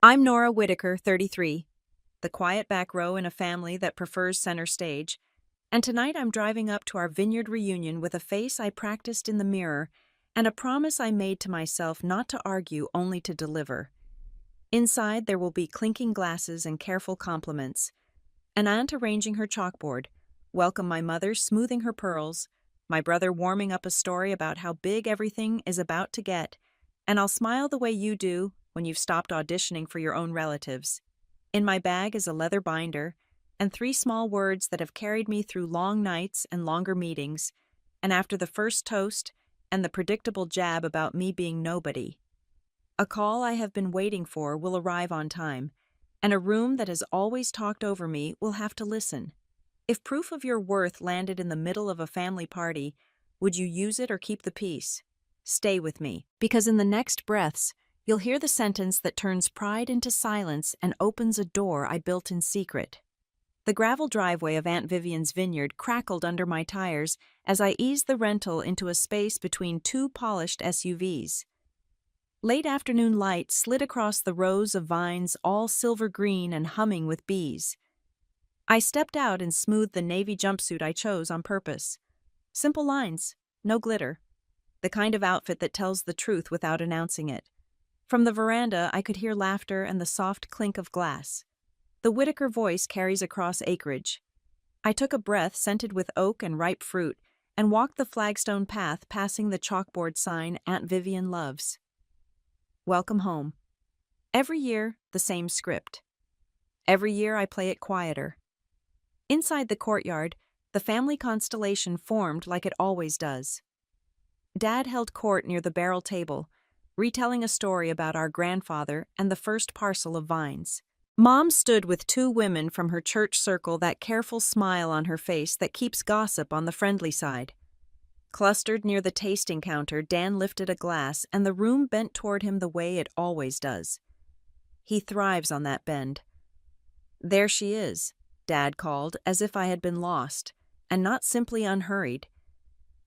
I'm Nora Whitaker, 33, the quiet back row in a family that prefers center stage, and tonight I'm driving up to our vineyard reunion with a face I practiced in the mirror and a promise I made to myself not to argue, only to deliver. Inside, there will be clinking glasses and careful compliments, an aunt arranging her chalkboard, welcome my mother smoothing her pearls, my brother warming up a story about how big everything is about to get, and I'll smile the way you do when you've stopped auditioning for your own relatives. In my bag is a leather binder and 3 small words that have carried me through long nights and longer meetings, and after the first toast and the predictable jab about me being nobody. A call I have been waiting for will arrive on time, and a room that has always talked over me will have to listen. If proof of your worth landed in the middle of a family party, would you use it or keep the peace? Stay with me, because in the next breaths, you'll hear the sentence that turns pride into silence and opens a door I built in secret. The gravel driveway of Aunt Vivian's vineyard crackled under my tires as I eased the rental into a space between 2 polished SUVs. Late afternoon light slid across the rows of vines, all silver green and humming with bees. I stepped out and smoothed the navy jumpsuit I chose on purpose. Simple lines, no glitter. The kind of outfit that tells the truth without announcing it. From the veranda, I could hear laughter and the soft clink of glass. The Whitaker voice carries across acreage. I took a breath scented with oak and ripe fruit and walked the flagstone path passing the chalkboard sign Aunt Vivian loves. Welcome home. Every year, the same script. Every year I play it quieter. Inside the courtyard, the family constellation formed like it always does. Dad held court near the barrel table, retelling a story about our grandfather and the first parcel of vines. Mom stood with 2 women from her church circle, that careful smile on her face that keeps gossip on the friendly side. Clustered near the tasting counter, Dan lifted a glass and the room bent toward him the way it always does. He thrives on that bend. There she is, Dad called, as if I had been lost, and not simply unhurried.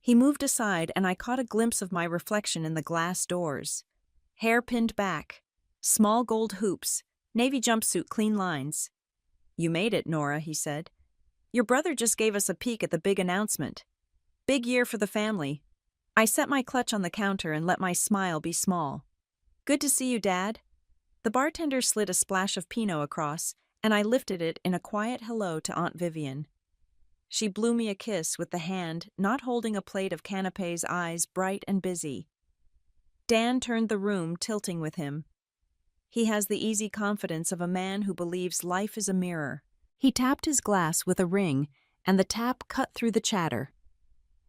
He moved aside and I caught a glimpse of my reflection in the glass doors. Hair pinned back, small gold hoops, navy jumpsuit clean lines. You made it, Nora, he said. Your brother just gave us a peek at the big announcement. Big year for the family. I set my clutch on the counter and let my smile be small. Good to see you, Dad. The bartender slid a splash of Pinot across, and I lifted it in a quiet hello to Aunt Vivian. She blew me a kiss with the hand not holding a plate of canapes, eyes bright and busy. Dan turned the room, tilting with him. He has the easy confidence of a man who believes life is a mirror. He tapped his glass with a ring, and the tap cut through the chatter.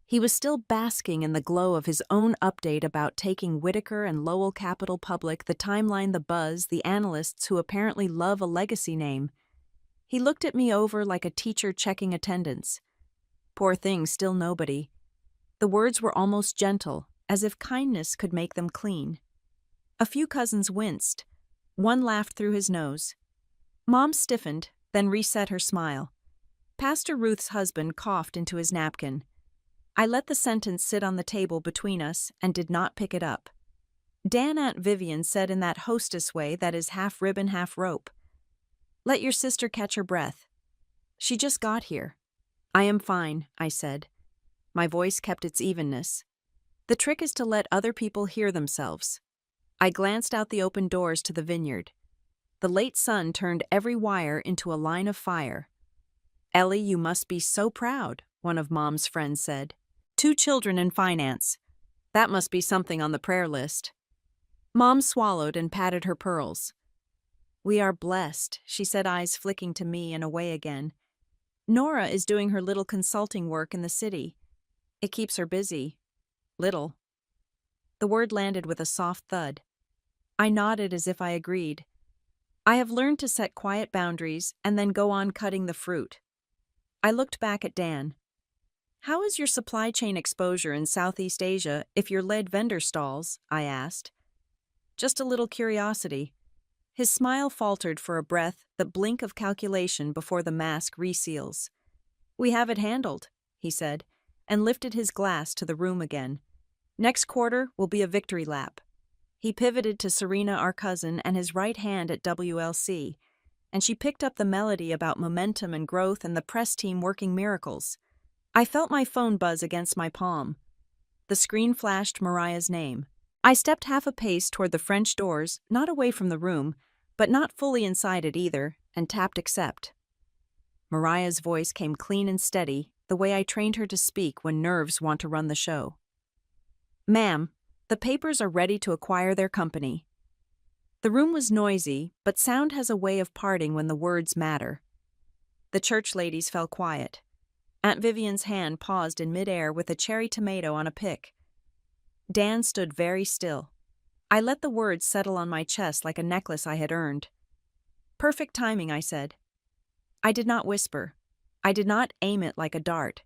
He was still basking in the glow of his own update about taking Whitaker and Lowell Capital public, the timeline, the buzz, the analysts who apparently love a legacy name. He looked at me over like a teacher checking attendance. Poor thing, still nobody. The words were almost gentle, as if kindness could make them clean. A few cousins winced. One laughed through his nose. Mom stiffened, then reset her smile. Pastor Ruth's husband coughed into his napkin. I let the sentence sit on the table between us and did not pick it up. Dan Aunt Vivian said in that hostess way that is half ribbon, half rope. Let your sister catch her breath. She just got here. I am fine, I said. My voice kept its evenness. The trick is to let other people hear themselves. I glanced out the open doors to the vineyard. The late sun turned every wire into a line of fire. Ellie, you must be so proud, one of Mom's friends said. 2 children in finance. That must be something on the prayer list. Mom swallowed and patted her pearls. We are blessed, she said, eyes flicking to me and away again. Nora is doing her little consulting work in the city. It keeps her busy. Little. The word landed with a soft thud. I nodded as if I agreed. I have learned to set quiet boundaries and then go on cutting the fruit. I looked back at Dan. How is your supply chain exposure in Southeast Asia if your lead vendor stalls? I asked. Just a little curiosity. His smile faltered for a breath, the blink of calculation before the mask reseals. We have it handled, he said, and lifted his glass to the room again. Next quarter will be a victory lap. He pivoted to Serena, our cousin, and his right hand at WLC, and she picked up the melody about momentum and growth and the press team working miracles. I felt my phone buzz against my palm. The screen flashed Mariah's name. I stepped half a pace toward the French doors, not away from the room, but not fully inside it either, and tapped accept. Mariah's voice came clean and steady, the way I trained her to speak when nerves want to run the show. "Ma'am, the papers are ready to acquire their company." The room was noisy, but sound has a way of parting when the words matter. The church ladies fell quiet. Aunt Vivian's hand paused in midair with a cherry tomato on a pick. Dan stood very still. I let the words settle on my chest like a necklace I had earned. "Perfect timing," I said. I did not whisper. I did not aim it like a dart.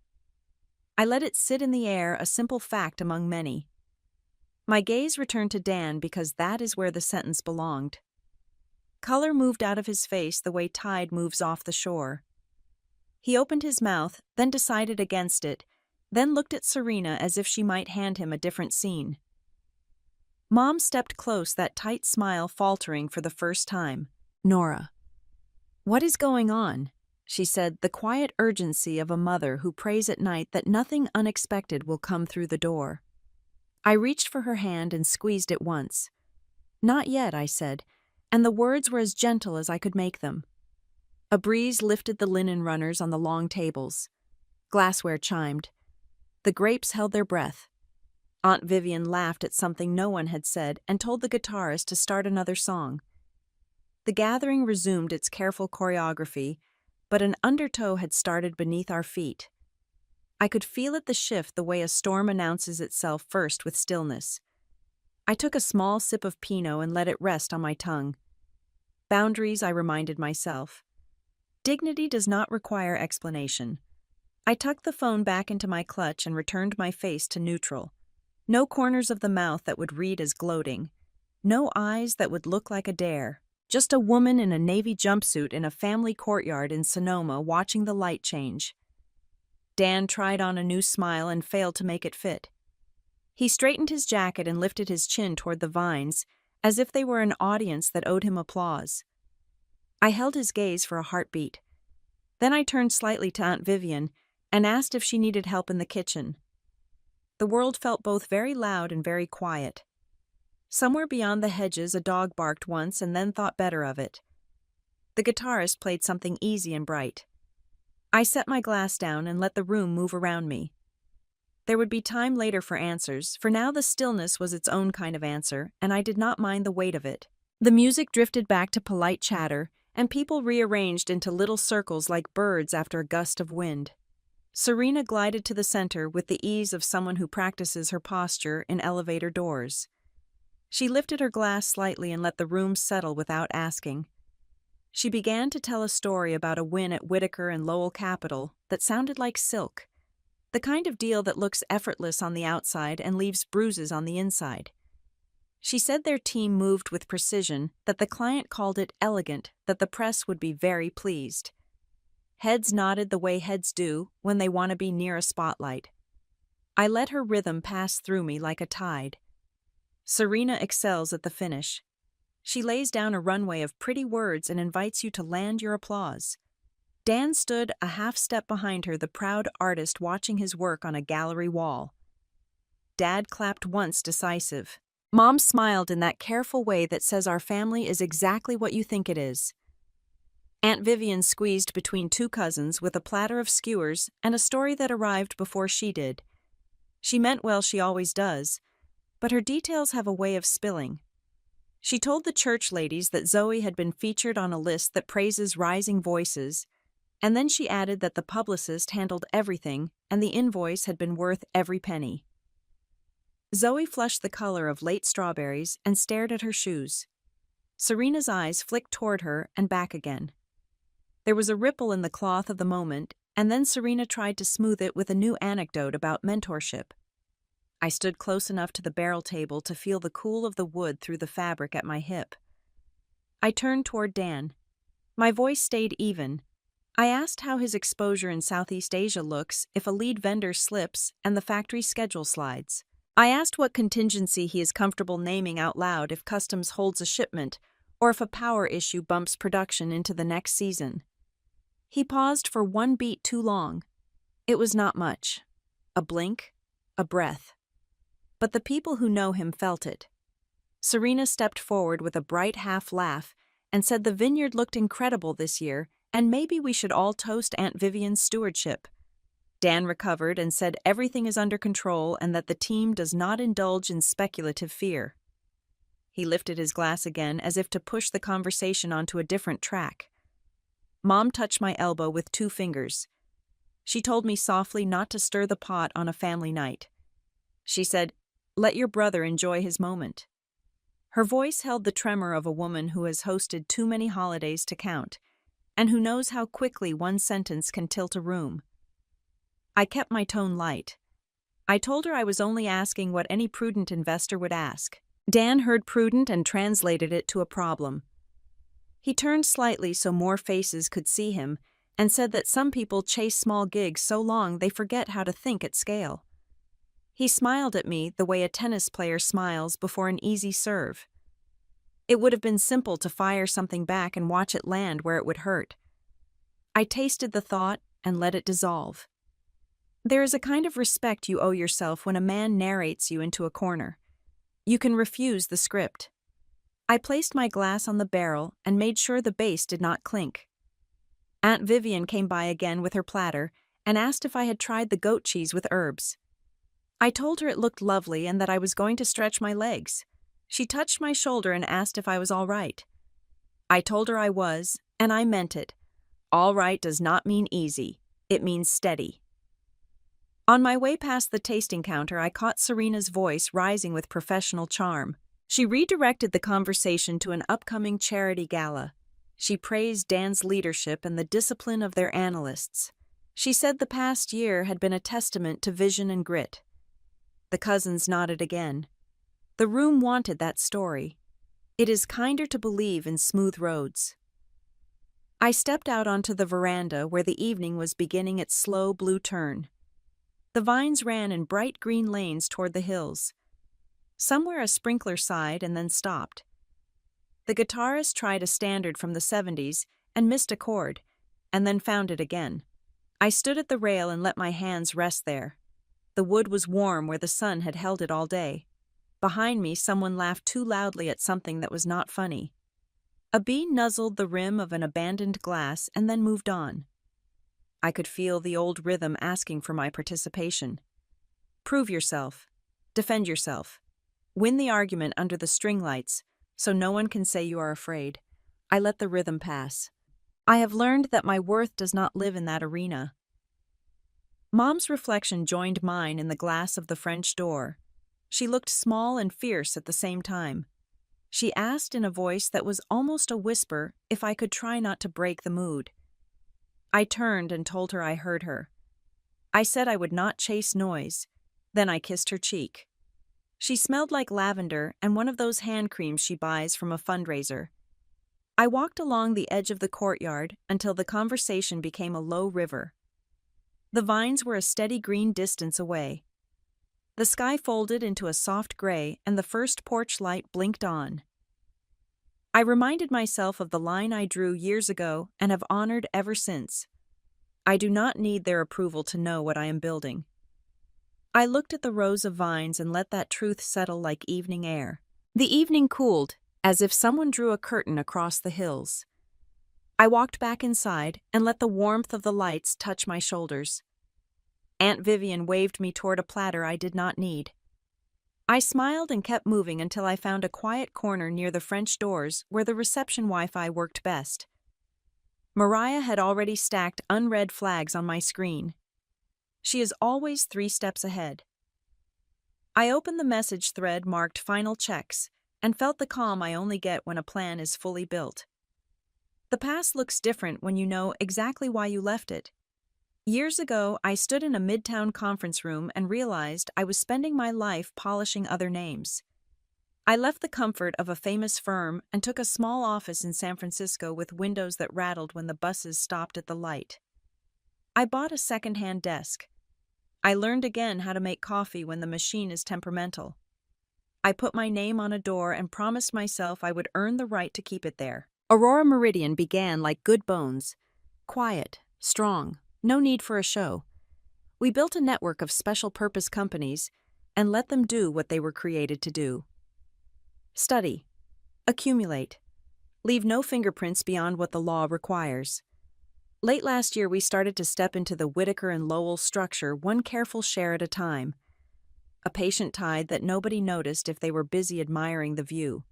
I let it sit in the air, a simple fact among many. My gaze returned to Dan because that is where the sentence belonged. Color moved out of his face the way tide moves off the shore. He opened his mouth, then decided against it, then looked at Serena as if she might hand him a different scene. Mom stepped close, that tight smile faltering for the first time. "Nora." "What is going on?" she said, the quiet urgency of a mother who prays at night that nothing unexpected will come through the door. I reached for her hand and squeezed it once. "Not yet," I said, and the words were as gentle as I could make them. A breeze lifted the linen runners on the long tables. Glassware chimed. The grapes held their breath. Aunt Vivian laughed at something no one had said and told the guitarist to start another song. The gathering resumed its careful choreography, but an undertow had started beneath our feet. I could feel it, the shift, the way a storm announces itself first with stillness. I took a small sip of Pinot and let it rest on my tongue. Boundaries, I reminded myself. Dignity does not require explanation. I tucked the phone back into my clutch and returned my face to neutral. No corners of the mouth that would read as gloating. No eyes that would look like a dare. Just a woman in a navy jumpsuit in a family courtyard in Sonoma watching the light change. Dan tried on a new smile and failed to make it fit. He straightened his jacket and lifted his chin toward the vines, as if they were an audience that owed him applause. I held his gaze for a heartbeat. Then I turned slightly to Aunt Vivian and asked if she needed help in the kitchen. The world felt both very loud and very quiet. Somewhere beyond the hedges a dog barked once and then thought better of it. The guitarist played something easy and bright. I set my glass down and let the room move around me. There would be time later for answers, for now the stillness was its own kind of answer, and I did not mind the weight of it. The music drifted back to polite chatter, and people rearranged into little circles like birds after a gust of wind. Serena glided to the center with the ease of someone who practices her posture in elevator doors. She lifted her glass slightly and let the room settle without asking. She began to tell a story about a win at Whitaker and Lowell Capital that sounded like silk, the kind of deal that looks effortless on the outside and leaves bruises on the inside. She said their team moved with precision, that the client called it elegant, that the press would be very pleased. Heads nodded the way heads do when they want to be near a spotlight. I let her rhythm pass through me like a tide. Serena excels at the finish. She lays down a runway of pretty words and invites you to land your applause. Dan stood a half step behind her, the proud artist watching his work on a gallery wall. Dad clapped once, decisive. Mom smiled in that careful way that says our family is exactly what you think it is. Aunt Vivian squeezed between two cousins with a platter of skewers and a story that arrived before she did. She meant well, she always does, but her details have a way of spilling. She told the church ladies that Zoe had been featured on a list that praises rising voices, and then she added that the publicist handled everything and the invoice had been worth every penny. Zoe flushed the color of late strawberries and stared at her shoes. Serena's eyes flicked toward her and back again. There was a ripple in the cloth of the moment, and then Serena tried to smooth it with a new anecdote about mentorship. I stood close enough to the barrel table to feel the cool of the wood through the fabric at my hip. I turned toward Dan. My voice stayed even. I asked how his exposure in Southeast Asia looks if a lead vendor slips and the factory schedule slides. I asked what contingency he is comfortable naming out loud if customs holds a shipment or if a power issue bumps production into the next season. He paused for one beat too long. It was not much. A blink, a breath. But the people who know him felt it. Serena stepped forward with a bright half laugh and said the vineyard looked incredible this year and maybe we should all toast Aunt Vivian's stewardship. Dan recovered and said everything is under control and that the team does not indulge in speculative fear. He lifted his glass again as if to push the conversation onto a different track. Mom touched my elbow with 2 fingers. She told me softly not to stir the pot on a family night. She said, "Let your brother enjoy his moment." Her voice held the tremor of a woman who has hosted too many holidays to count, and who knows how quickly one sentence can tilt a room. I kept my tone light. I told her I was only asking what any prudent investor would ask. Dan heard prudent and translated it to a problem. He turned slightly so more faces could see him and said that some people chase small gigs so long they forget how to think at scale. He smiled at me the way a tennis player smiles before an easy serve. It would have been simple to fire something back and watch it land where it would hurt. I tasted the thought and let it dissolve. There is a kind of respect you owe yourself when a man narrates you into a corner. You can refuse the script. I placed my glass on the barrel and made sure the base did not clink. Aunt Vivian came by again with her platter and asked if I had tried the goat cheese with herbs. I told her it looked lovely and that I was going to stretch my legs. She touched my shoulder and asked if I was all right. I told her I was, and I meant it. All right does not mean easy. It means steady. On my way past the tasting counter, I caught Serena's voice rising with professional charm. She redirected the conversation to an upcoming charity gala. She praised Dan's leadership and the discipline of their analysts. She said the past year had been a testament to vision and grit. The cousins nodded again. The room wanted that story. It is kinder to believe in smooth roads. I stepped out onto the veranda where the evening was beginning its slow blue turn. The vines ran in bright green lanes toward the hills. Somewhere a sprinkler sighed and then stopped. The guitarist tried a standard from the 70s and missed a chord, and then found it again. I stood at the rail and let my hands rest there. The wood was warm where the sun had held it all day. Behind me, someone laughed too loudly at something that was not funny. A bee nuzzled the rim of an abandoned glass and then moved on. I could feel the old rhythm asking for my participation. Prove yourself. Defend yourself. Win the argument under the string lights, so no one can say you are afraid. I let the rhythm pass. I have learned that my worth does not live in that arena. Mom's reflection joined mine in the glass of the French door. She looked small and fierce at the same time. She asked in a voice that was almost a whisper if I could try not to break the mood. I turned and told her I heard her. I said I would not chase noise. Then I kissed her cheek. She smelled like lavender and one of those hand creams she buys from a fundraiser. I walked along the edge of the courtyard until the conversation became a low river. The vines were a steady green distance away. The sky folded into a soft gray and the first porch light blinked on. I reminded myself of the line I drew years ago and have honored ever since. I do not need their approval to know what I am building. I looked at the rows of vines and let that truth settle like evening air. The evening cooled, as if someone drew a curtain across the hills. I walked back inside and let the warmth of the lights touch my shoulders. Aunt Vivian waved me toward a platter I did not need. I smiled and kept moving until I found a quiet corner near the French doors where the reception Wi-Fi worked best. Mariah had already stacked unread flags on my screen. She is always 3 steps ahead. I opened the message thread marked Final Checks and felt the calm I only get when a plan is fully built. The past looks different when you know exactly why you left it. Years ago, I stood in a midtown conference room and realized I was spending my life polishing other names. I left the comfort of a famous firm and took a small office in San Francisco with windows that rattled when the buses stopped at the light. I bought a second-hand desk. I learned again how to make coffee when the machine is temperamental. I put my name on a door and promised myself I would earn the right to keep it there. Aurora Meridian began like good bones. Quiet, strong, no need for a show. We built a network of special-purpose companies and let them do what they were created to do. Study. Accumulate. Leave no fingerprints beyond what the law requires. Late last year, we started to step into the Whitaker and Lowell structure one careful share at a time. A patient tide that nobody noticed if they were busy admiring the view.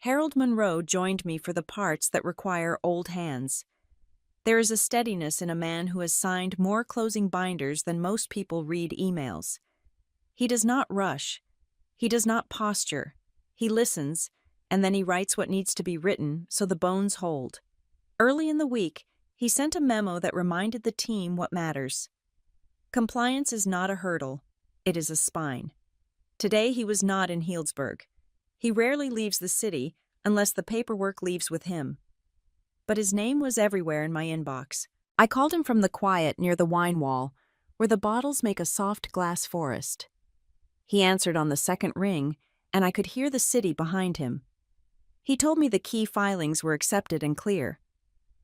Harold Monroe joined me for the parts that require old hands. There is a steadiness in a man who has signed more closing binders than most people read emails. He does not rush. He does not posture. He listens, and then he writes what needs to be written so the bones hold. Early in the week, he sent a memo that reminded the team what matters. Compliance is not a hurdle. It is a spine. Today he was not in Healdsburg. He rarely leaves the city unless the paperwork leaves with him. But his name was everywhere in my inbox. I called him from the quiet near the wine wall, where the bottles make a soft glass forest. He answered on the second ring, and I could hear the city behind him. He told me the key filings were accepted and clear.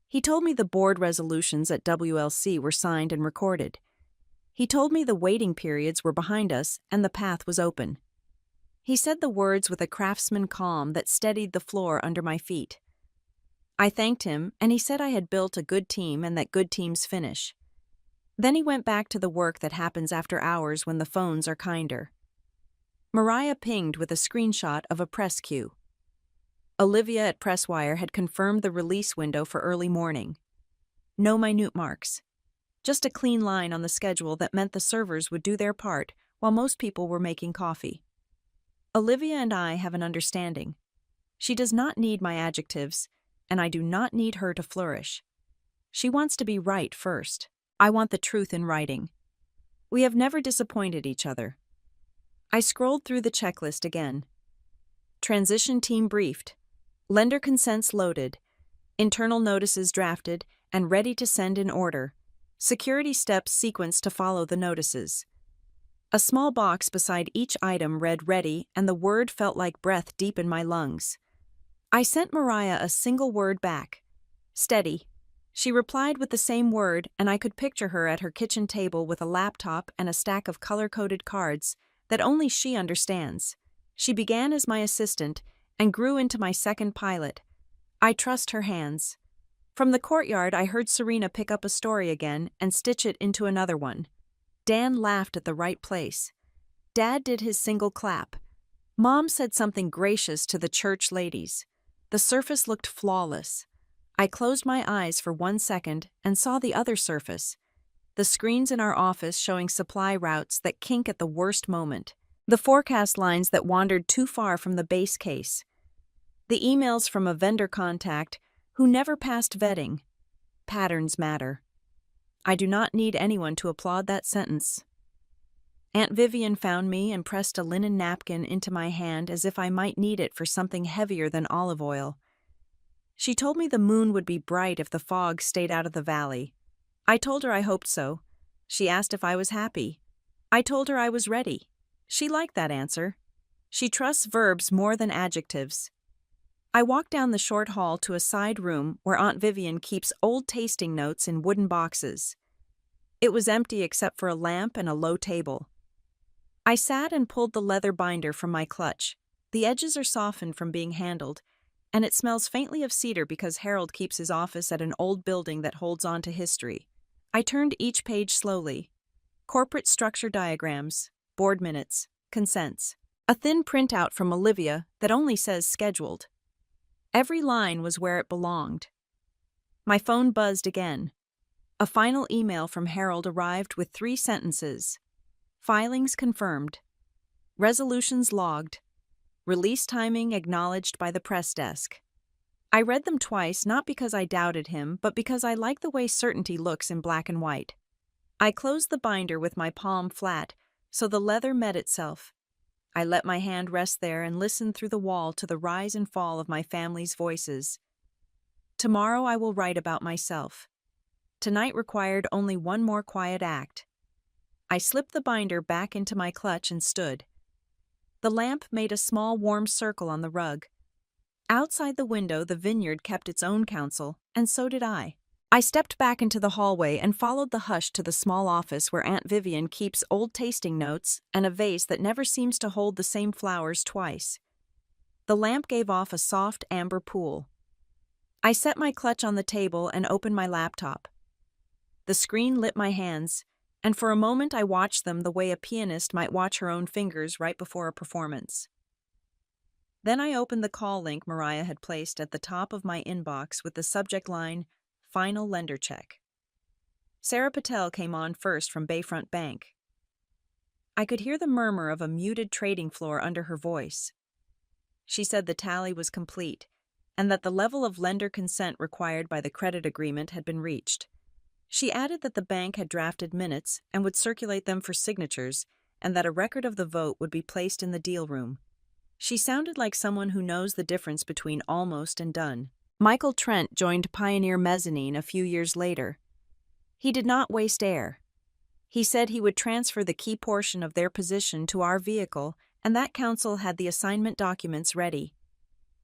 He told me the board resolutions at WLC were signed and recorded. He told me the waiting periods were behind us and the path was open. He said the words with a craftsman calm that steadied the floor under my feet. I thanked him, and he said I had built a good team and that good teams finish. Then he went back to the work that happens after hours when the phones are kinder. Mariah pinged with a screenshot of a press queue. Olivia at Presswire had confirmed the release window for early morning. No minute marks. Just a clean line on the schedule that meant the servers would do their part while most people were making coffee. Olivia and I have an understanding. She does not need my adjectives, and I do not need her to flourish. She wants to be right first. I want the truth in writing. We have never disappointed each other. I scrolled through the checklist again. Transition team briefed. Lender consents loaded. Internal notices drafted and ready to send in order. Security steps sequenced to follow the notices. A small box beside each item read ready, and the word felt like breath deep in my lungs. I sent Mariah a single word back. Steady. She replied with the same word, and I could picture her at her kitchen table with a laptop and a stack of color-coded cards that only she understands. She began as my assistant and grew into my second pilot. I trust her hands. From the courtyard, I heard Serena pick up a story again and stitch it into another one. Dan laughed at the right place. Dad did his single clap. Mom said something gracious to the church ladies. The surface looked flawless. I closed my eyes for 1 second and saw the other surface. The screens in our office showing supply routes that kink at the worst moment. The forecast lines that wandered too far from the base case. The emails from a vendor contact who never passed vetting. Patterns matter. I do not need anyone to applaud that sentence. Aunt Vivian found me and pressed a linen napkin into my hand as if I might need it for something heavier than olive oil. She told me the moon would be bright if the fog stayed out of the valley. I told her I hoped so. She asked if I was happy. I told her I was ready. She liked that answer. She trusts verbs more than adjectives. I walked down the short hall to a side room where Aunt Vivian keeps old tasting notes in wooden boxes. It was empty except for a lamp and a low table. I sat and pulled the leather binder from my clutch. The edges are softened from being handled, and it smells faintly of cedar because Harold keeps his office at an old building that holds on to history. I turned each page slowly. Corporate structure diagrams, board minutes, consents. A thin printout from Olivia that only says scheduled. Every line was where it belonged. My phone buzzed again. A final email from Harold arrived with 3 sentences. Filings confirmed. Resolutions logged. Release timing acknowledged by the press desk. I read them twice not because I doubted him, but because I like the way certainty looks in black and white. I closed the binder with my palm flat, so the leather met itself. I let my hand rest there and listened through the wall to the rise and fall of my family's voices. Tomorrow I will write about myself. Tonight required only one more quiet act. I slipped the binder back into my clutch and stood. The lamp made a small warm circle on the rug. Outside the window, the vineyard kept its own counsel, and so did I. I stepped back into the hallway and followed the hush to the small office where Aunt Vivian keeps old tasting notes and a vase that never seems to hold the same flowers twice. The lamp gave off a soft amber pool. I set my clutch on the table and opened my laptop. The screen lit my hands, and for a moment I watched them the way a pianist might watch her own fingers right before a performance. Then I opened the call link Mariah had placed at the top of my inbox with the subject line, Final Lender Check. Sarah Patel came on first from Bayfront Bank. I could hear the murmur of a muted trading floor under her voice. She said the tally was complete, and that the level of lender consent required by the credit agreement had been reached. She added that the bank had drafted minutes and would circulate them for signatures, and that a record of the vote would be placed in the deal room. She sounded like someone who knows the difference between almost and done. Michael Trent joined Pioneer Mezzanine a few years later. He did not waste air. He said he would transfer the key portion of their position to our vehicle, and that counsel had the assignment documents ready.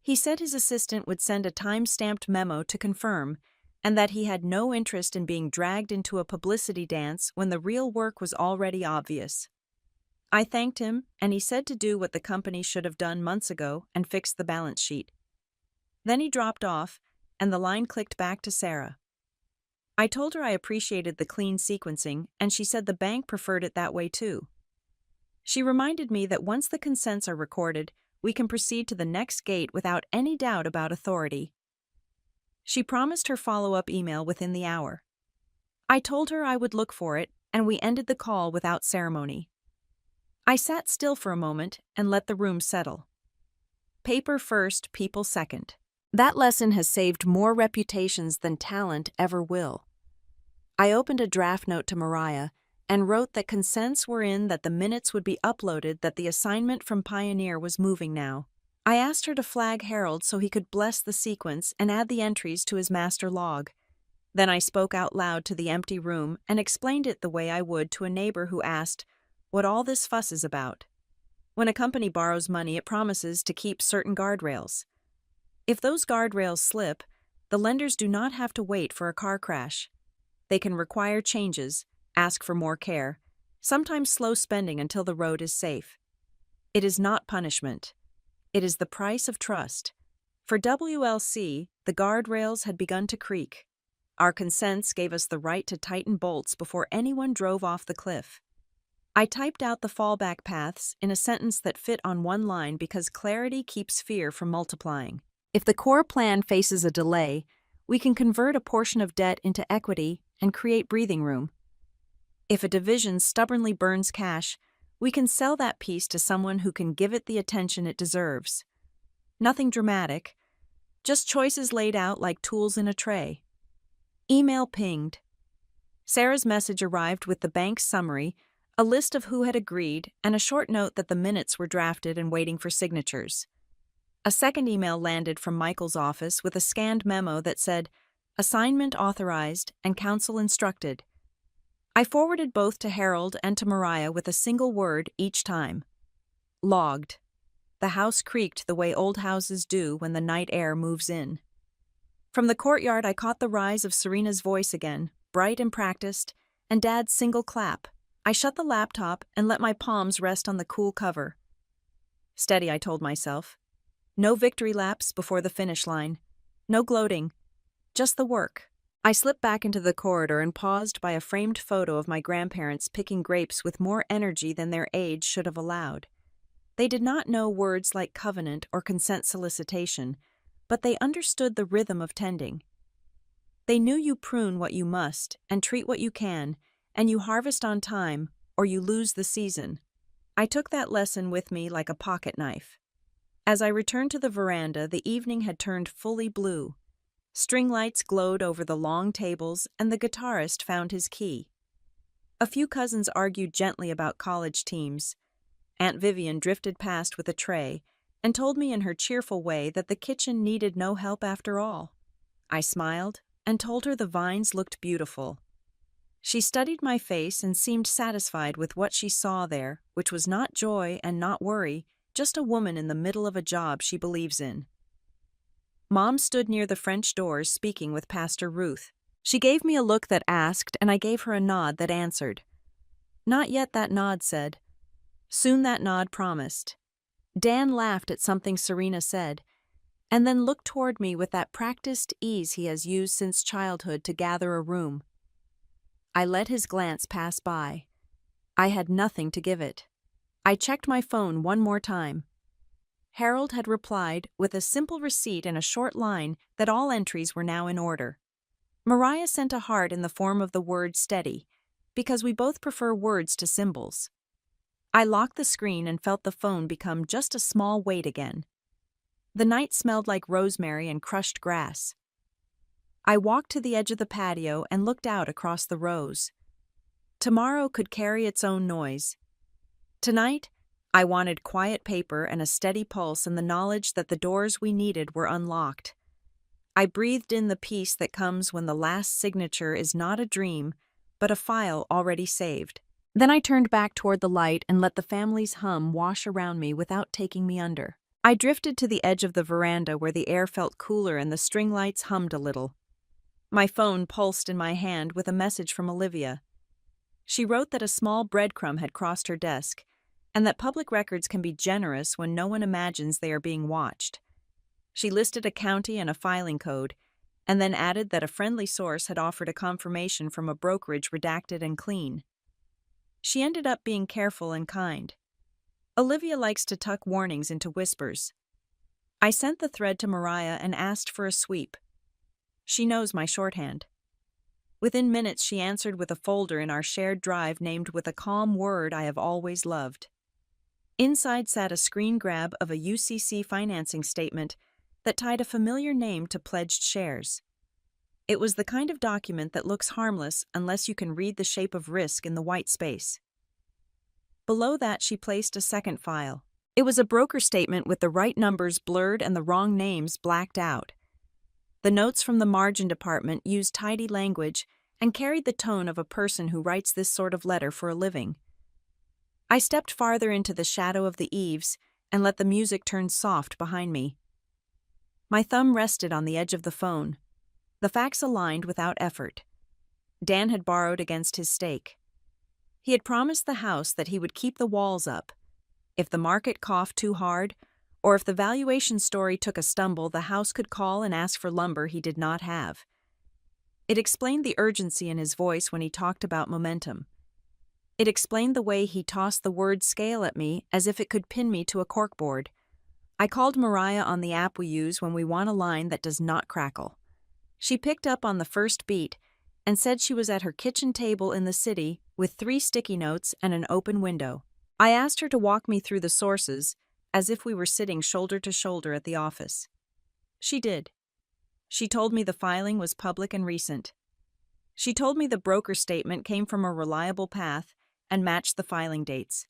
He said his assistant would send a time-stamped memo to confirm, and that he had no interest in being dragged into a publicity dance when the real work was already obvious. I thanked him, and he said to do what the company should have done months ago and fix the balance sheet. Then he dropped off, and the line clicked back to Sarah. I told her I appreciated the clean sequencing, and she said the bank preferred it that way too. She reminded me that once the consents are recorded, we can proceed to the next gate without any doubt about authority. She promised her follow-up email within the hour. I told her I would look for it, and we ended the call without ceremony. I sat still for a moment and let the room settle. Paper first, people second. That lesson has saved more reputations than talent ever will. I opened a draft note to Mariah and wrote that consents were in, that the minutes would be uploaded, that the assignment from Pioneer was moving now. I asked her to flag Harold so he could bless the sequence and add the entries to his master log. Then I spoke out loud to the empty room and explained it the way I would to a neighbor who asked what all this fuss is about. When a company borrows money, it promises to keep certain guardrails. If those guardrails slip, the lenders do not have to wait for a car crash. They can require changes, ask for more care, sometimes slow spending until the road is safe. It is not punishment. It is the price of trust. For WLC, the guardrails had begun to creak. Our consents gave us the right to tighten bolts before anyone drove off the cliff. I typed out the fallback paths in a sentence that fit on one line because clarity keeps fear from multiplying. If the core plan faces a delay, we can convert a portion of debt into equity and create breathing room. If a division stubbornly burns cash, we can sell that piece to someone who can give it the attention it deserves. Nothing dramatic, just choices laid out like tools in a tray. Email pinged. Sarah's message arrived with the bank's summary, a list of who had agreed, and a short note that the minutes were drafted and waiting for signatures. A second email landed from Michael's office with a scanned memo that said, "Assignment authorized and counsel instructed." I forwarded both to Harold and to Mariah with a single word each time. Logged. The house creaked the way old houses do when the night air moves in. From the courtyard, I caught the rise of Serena's voice again, bright and practiced, and Dad's single clap. I shut the laptop and let my palms rest on the cool cover. Steady, I told myself. No victory laps before the finish line. No gloating. Just the work. I slipped back into the corridor and paused by a framed photo of my grandparents picking grapes with more energy than their age should have allowed. They did not know words like covenant or consent solicitation, but they understood the rhythm of tending. They knew you prune what you must and treat what you can, and you harvest on time or you lose the season. I took that lesson with me like a pocket knife. As I returned to the veranda, the evening had turned fully blue. String lights glowed over the long tables, and the guitarist found his key. A few cousins argued gently about college teams. Aunt Vivian drifted past with a tray and told me in her cheerful way that the kitchen needed no help after all. I smiled and told her the vines looked beautiful. She studied my face and seemed satisfied with what she saw there, which was not joy and not worry, just a woman in the middle of a job she believes in. Mom stood near the French doors speaking with Pastor Ruth. She gave me a look that asked, and I gave her a nod that answered. Not yet, that nod said. Soon, that nod promised. Dan laughed at something Serena said, and then looked toward me with that practiced ease he has used since childhood to gather a room. I let his glance pass by. I had nothing to give it. I checked my phone one more time. Harold had replied with a simple receipt and a short line that all entries were now in order. Mariah sent a heart in the form of the word steady, because we both prefer words to symbols. I locked the screen and felt the phone become just a small weight again. The night smelled like rosemary and crushed grass. I walked to the edge of the patio and looked out across the rows. Tomorrow could carry its own noise. Tonight, I wanted quiet paper and a steady pulse and the knowledge that the doors we needed were unlocked. I breathed in the peace that comes when the last signature is not a dream, but a file already saved. Then I turned back toward the light and let the family's hum wash around me without taking me under. I drifted to the edge of the veranda where the air felt cooler and the string lights hummed a little. My phone pulsed in my hand with a message from Olivia. She wrote that a small breadcrumb had crossed her desk, and that public records can be generous when no one imagines they are being watched. She listed a county and a filing code, and then added that a friendly source had offered a confirmation from a brokerage redacted and clean. She ended up being careful and kind. Olivia likes to tuck warnings into whispers. I sent the thread to Mariah and asked for a sweep. She knows my shorthand. Within minutes, she answered with a folder in our shared drive named with a calm word I have always loved. Inside sat a screen grab of a UCC financing statement that tied a familiar name to pledged shares. It was the kind of document that looks harmless unless you can read the shape of risk in the white space. Below that, she placed a second file. It was a broker statement with the right numbers blurred and the wrong names blacked out. The notes from the margin department used tidy language and carried the tone of a person who writes this sort of letter for a living. I stepped farther into the shadow of the eaves and let the music turn soft behind me. My thumb rested on the edge of the phone. The facts aligned without effort. Dan had borrowed against his stake. He had promised the house that he would keep the walls up. If the market coughed too hard, or if the valuation story took a stumble, the house could call and ask for lumber he did not have. It explained the urgency in his voice when he talked about momentum. It explained the way he tossed the word scale at me as if it could pin me to a corkboard. I called Mariah on the app we use when we want a line that does not crackle. She picked up on the first beat and said she was at her kitchen table in the city with 3 sticky notes and an open window. I asked her to walk me through the sources, as if we were sitting shoulder to shoulder at the office. She did. She told me the filing was public and recent. She told me the broker statement came from a reliable path and matched the filing dates.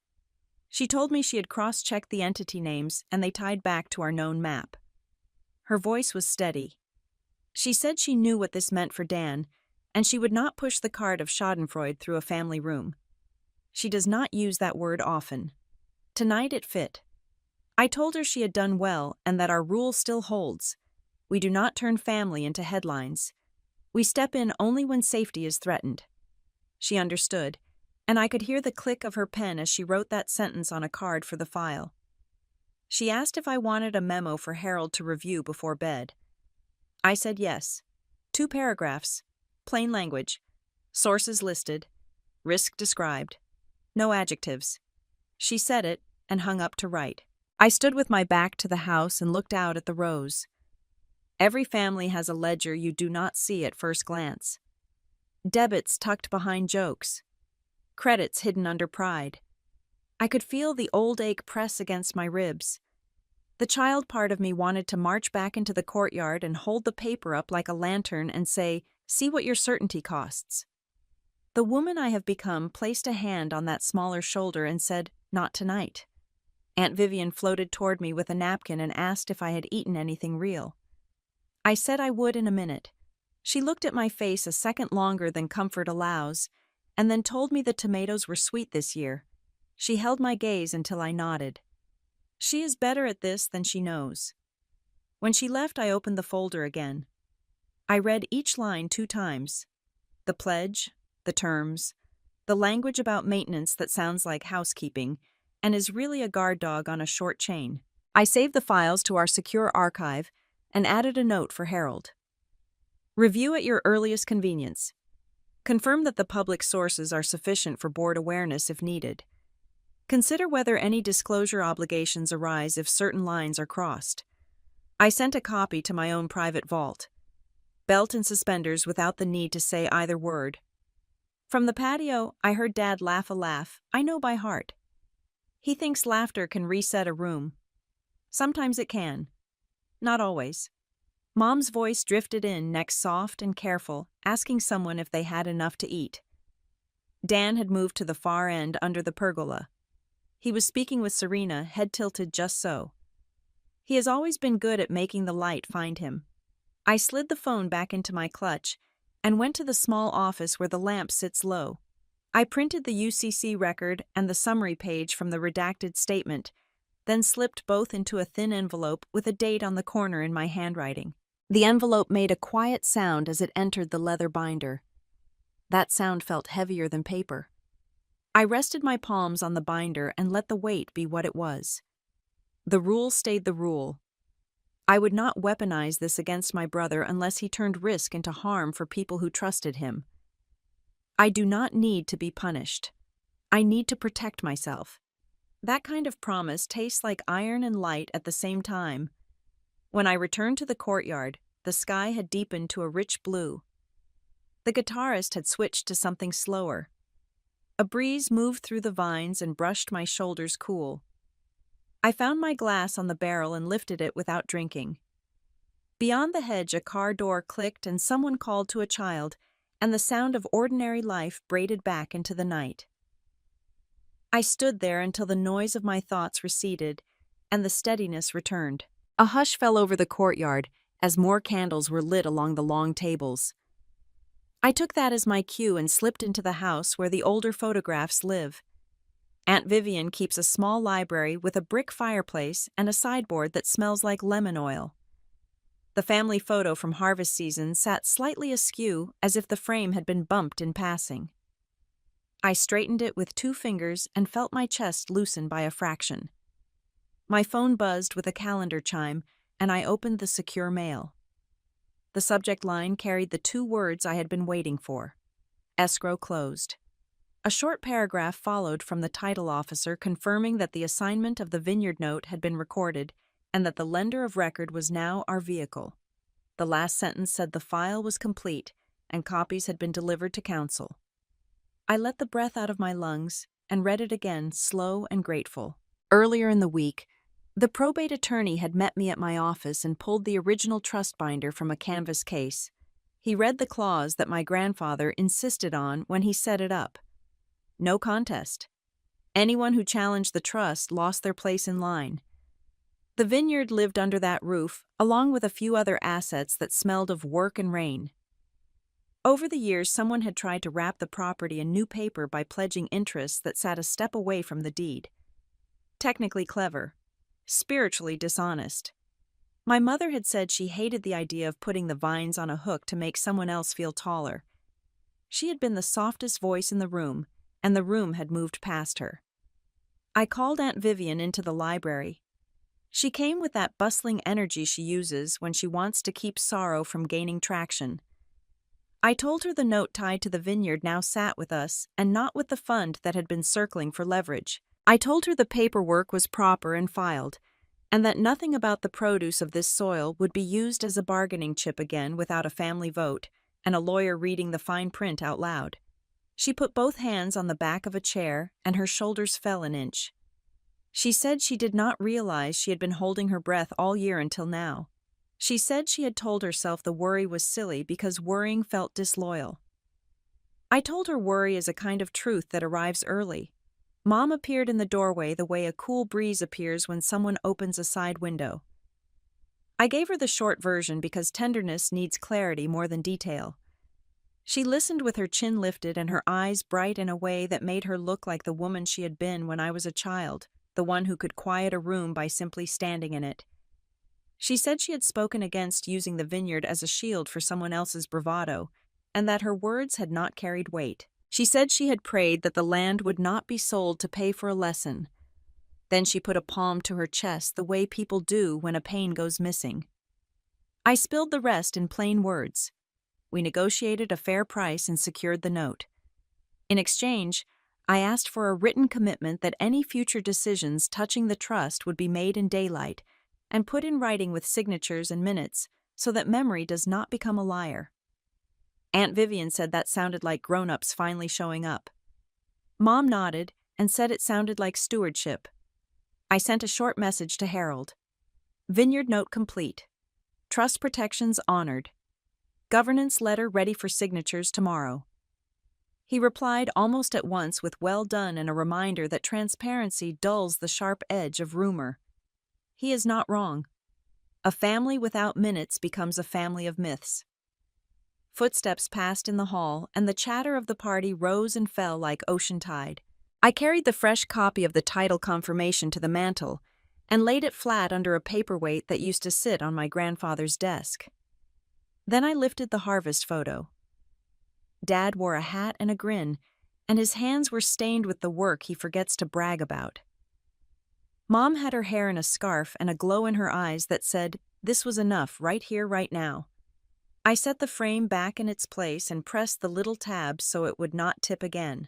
She told me she had cross-checked the entity names and they tied back to our known map. Her voice was steady. She said she knew what this meant for Dan, and she would not push the cart of schadenfreude through a family room. She does not use that word often. Tonight it fit. I told her she had done well and that our rule still holds. We do not turn family into headlines. We step in only when safety is threatened. She understood, and I could hear the click of her pen as she wrote that sentence on a card for the file. She asked if I wanted a memo for Harold to review before bed. I said yes. 2 paragraphs, plain language, sources listed, risk described, no adjectives. She said it and hung up to write. I stood with my back to the house and looked out at the rows. Every family has a ledger you do not see at first glance. Debits tucked behind jokes. Credits hidden under pride. I could feel the old ache press against my ribs. The child part of me wanted to march back into the courtyard and hold the paper up like a lantern and say, "See what your certainty costs." The woman I have become placed a hand on that smaller shoulder and said, "Not tonight." Aunt Vivian floated toward me with a napkin and asked if I had eaten anything real. I said I would in a minute. She looked at my face a second longer than comfort allows, and then told me the tomatoes were sweet this year. She held my gaze until I nodded. She is better at this than she knows. When she left, I opened the folder again. I read each line 2 times. The pledge, the terms, the language about maintenance that sounds like housekeeping, and is really a guard dog on a short chain. I saved the files to our secure archive and added a note for Harold. Review at your earliest convenience. Confirm that the public sources are sufficient for board awareness if needed. Consider whether any disclosure obligations arise if certain lines are crossed. I sent a copy to my own private vault. Belt and suspenders without the need to say either word. From the patio, I heard Dad laugh a laugh I know by heart. He thinks laughter can reset a room. Sometimes it can. Not always. Mom's voice drifted in next, soft and careful, asking someone if they had enough to eat. Dan had moved to the far end under the pergola. He was speaking with Serena, head tilted just so. He has always been good at making the light find him. I slid the phone back into my clutch and went to the small office where the lamp sits low. I printed the UCC record and the summary page from the redacted statement, then slipped both into a thin envelope with a date on the corner in my handwriting. The envelope made a quiet sound as it entered the leather binder. That sound felt heavier than paper. I rested my palms on the binder and let the weight be what it was. The rule stayed the rule. I would not weaponize this against my brother unless he turned risk into harm for people who trusted him. I do not need to be punished. I need to protect myself. That kind of promise tastes like iron and light at the same time. When I returned to the courtyard, the sky had deepened to a rich blue. The guitarist had switched to something slower. A breeze moved through the vines and brushed my shoulders cool. I found my glass on the barrel and lifted it without drinking. Beyond the hedge, a car door clicked and someone called to a child, and the sound of ordinary life braided back into the night. I stood there until the noise of my thoughts receded and the steadiness returned. A hush fell over the courtyard as more candles were lit along the long tables. I took that as my cue and slipped into the house where the older photographs live. Aunt Vivian keeps a small library with a brick fireplace and a sideboard that smells like lemon oil. The family photo from harvest season sat slightly askew as if the frame had been bumped in passing. I straightened it with 2 fingers and felt my chest loosen by a fraction. My phone buzzed with a calendar chime, and I opened the secure mail. The subject line carried the 2 words I had been waiting for. Escrow closed. A short paragraph followed from the title officer confirming that the assignment of the vineyard note had been recorded and that the lender of record was now our vehicle. The last sentence said the file was complete and copies had been delivered to counsel. I let the breath out of my lungs and read it again, slow and grateful. Earlier in the week, the probate attorney had met me at my office and pulled the original trust binder from a canvas case. He read the clause that my grandfather insisted on when he set it up. No contest. Anyone who challenged the trust lost their place in line. The vineyard lived under that roof, along with a few other assets that smelled of work and rain. Over the years, someone had tried to wrap the property in new paper by pledging interests that sat a step away from the deed. Technically clever, spiritually dishonest. My mother had said she hated the idea of putting the vines on a hook to make someone else feel taller. She had been the softest voice in the room, and the room had moved past her. I called Aunt Vivian into the library. She came with that bustling energy she uses when she wants to keep sorrow from gaining traction. I told her the note tied to the vineyard now sat with us and not with the fund that had been circling for leverage. I told her the paperwork was proper and filed, and that nothing about the produce of this soil would be used as a bargaining chip again without a family vote and a lawyer reading the fine print out loud. She put both hands on the back of a chair and her shoulders fell an inch. She said she did not realize she had been holding her breath all year until now. She said she had told herself the worry was silly because worrying felt disloyal. I told her worry is a kind of truth that arrives early. Mom appeared in the doorway the way a cool breeze appears when someone opens a side window. I gave her the short version because tenderness needs clarity more than detail. She listened with her chin lifted and her eyes bright in a way that made her look like the woman she had been when I was a child, the one who could quiet a room by simply standing in it. She said she had spoken against using the vineyard as a shield for someone else's bravado, and that her words had not carried weight. She said she had prayed that the land would not be sold to pay for a lesson. Then she put a palm to her chest the way people do when a pain goes missing. I spilled the rest in plain words. We negotiated a fair price and secured the note. In exchange, I asked for a written commitment that any future decisions touching the trust would be made in daylight and put in writing with signatures and minutes so that memory does not become a liar. Aunt Vivian said that sounded like grown-ups finally showing up. Mom nodded and said it sounded like stewardship. I sent a short message to Harold. Vineyard note complete. Trust protections honored. Governance letter ready for signatures tomorrow. He replied almost at once with well done and a reminder that transparency dulls the sharp edge of rumor. He is not wrong. A family without minutes becomes a family of myths. Footsteps passed in the hall, and the chatter of the party rose and fell like ocean tide. I carried the fresh copy of the title confirmation to the mantel and laid it flat under a paperweight that used to sit on my grandfather's desk. Then I lifted the harvest photo. Dad wore a hat and a grin, and his hands were stained with the work he forgets to brag about. Mom had her hair in a scarf and a glow in her eyes that said, "This was enough, right here, right now." I set the frame back in its place and pressed the little tab so it would not tip again.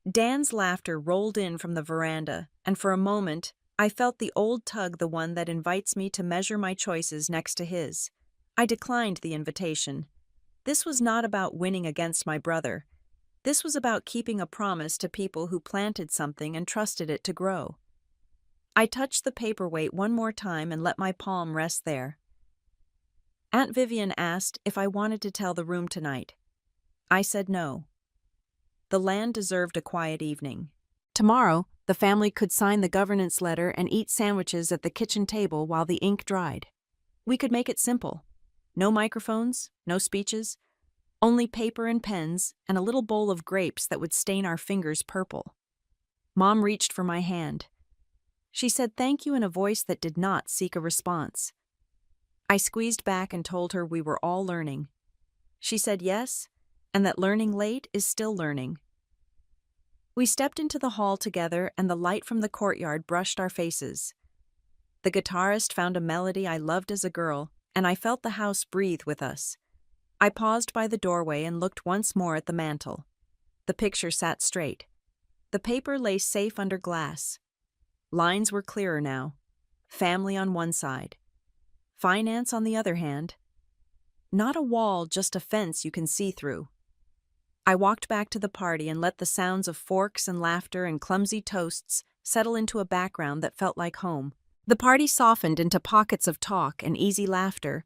Dan's laughter rolled in from the veranda, and for a moment, I felt the old tug, the one that invites me to measure my choices next to his. I declined the invitation. This was not about winning against my brother. This was about keeping a promise to people who planted something and trusted it to grow. I touched the paperweight one more time and let my palm rest there. Aunt Vivian asked if I wanted to tell the room tonight. I said no. The land deserved a quiet evening. Tomorrow, the family could sign the governance letter and eat sandwiches at the kitchen table while the ink dried. We could make it simple. No microphones, no speeches, only paper and pens and a little bowl of grapes that would stain our fingers purple. Mom reached for my hand. She said thank you in a voice that did not seek a response. I squeezed back and told her we were all learning. She said yes, and that learning late is still learning. We stepped into the hall together and the light from the courtyard brushed our faces. The guitarist found a melody I loved as a girl, and I felt the house breathe with us. I paused by the doorway and looked once more at the mantel. The picture sat straight. The paper lay safe under glass. Lines were clearer now. Family on one side. Finance on the other hand. Not a wall, just a fence you can see through. I walked back to the party and let the sounds of forks and laughter and clumsy toasts settle into a background that felt like home. The party softened into pockets of talk and easy laughter,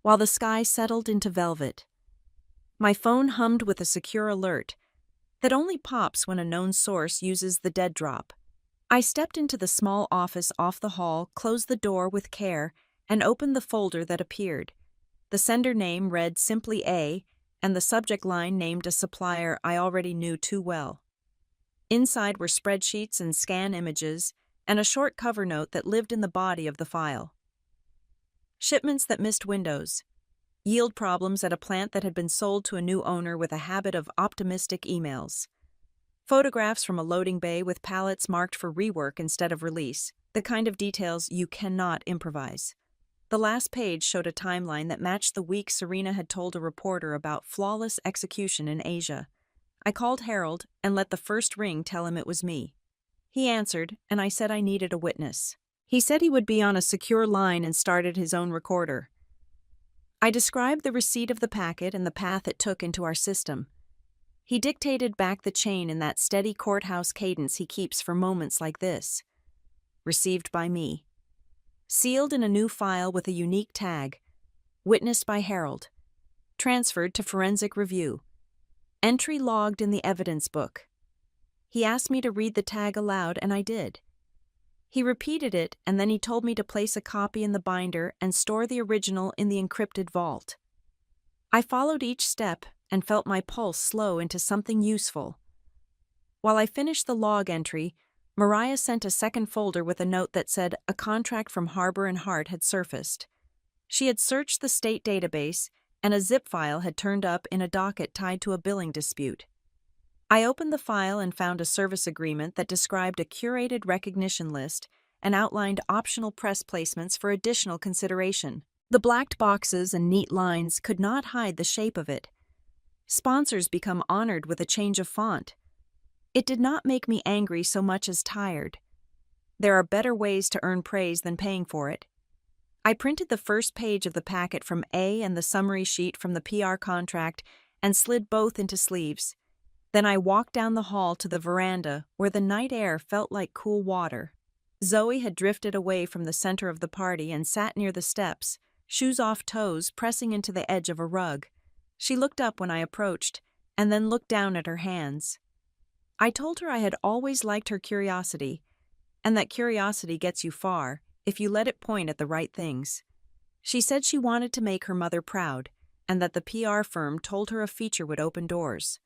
while the sky settled into velvet. My phone hummed with a secure alert that only pops when a known source uses the dead drop. I stepped into the small office off the hall, closed the door with care, and opened the folder that appeared. The sender name read simply A, and the subject line named a supplier I already knew too well. Inside were spreadsheets and scan images, and a short cover note that lived in the body of the file. Shipments that missed windows. Yield problems at a plant that had been sold to a new owner with a habit of optimistic emails. Photographs from a loading bay with pallets marked for rework instead of release, the kind of details you cannot improvise. The last page showed a timeline that matched the week Serena had told a reporter about flawless execution in Asia. I called Harold and let the first ring tell him it was me. He answered, and I said I needed a witness. He said he would be on a secure line and started his own recorder. I described the receipt of the packet and the path it took into our system. He dictated back the chain in that steady courthouse cadence he keeps for moments like this. Received by me. Sealed in a new file with a unique tag. Witnessed by Harold. Transferred to forensic review. Entry logged in the evidence book. He asked me to read the tag aloud, and I did. He repeated it, and then he told me to place a copy in the binder and store the original in the encrypted vault. I followed each step and felt my pulse slow into something useful. While I finished the log entry, Mariah sent a second folder with a note that said a contract from Harbor and Hart had surfaced. She had searched the state database, and a zip file had turned up in a docket tied to a billing dispute. I opened the file and found a service agreement that described a curated recognition list and outlined optional press placements for additional consideration. The blacked boxes and neat lines could not hide the shape of it. Sponsors become honored with a change of font. It did not make me angry so much as tired. There are better ways to earn praise than paying for it. I printed the first page of the packet from A and the summary sheet from the PR contract and slid both into sleeves. Then I walked down the hall to the veranda where the night air felt like cool water. Zoe had drifted away from the center of the party and sat near the steps, shoes off toes pressing into the edge of a rug. She looked up when I approached, and then looked down at her hands. I told her I had always liked her curiosity, and that curiosity gets you far if you let it point at the right things. She said she wanted to make her mother proud, and that the PR firm told her a feature would open doors.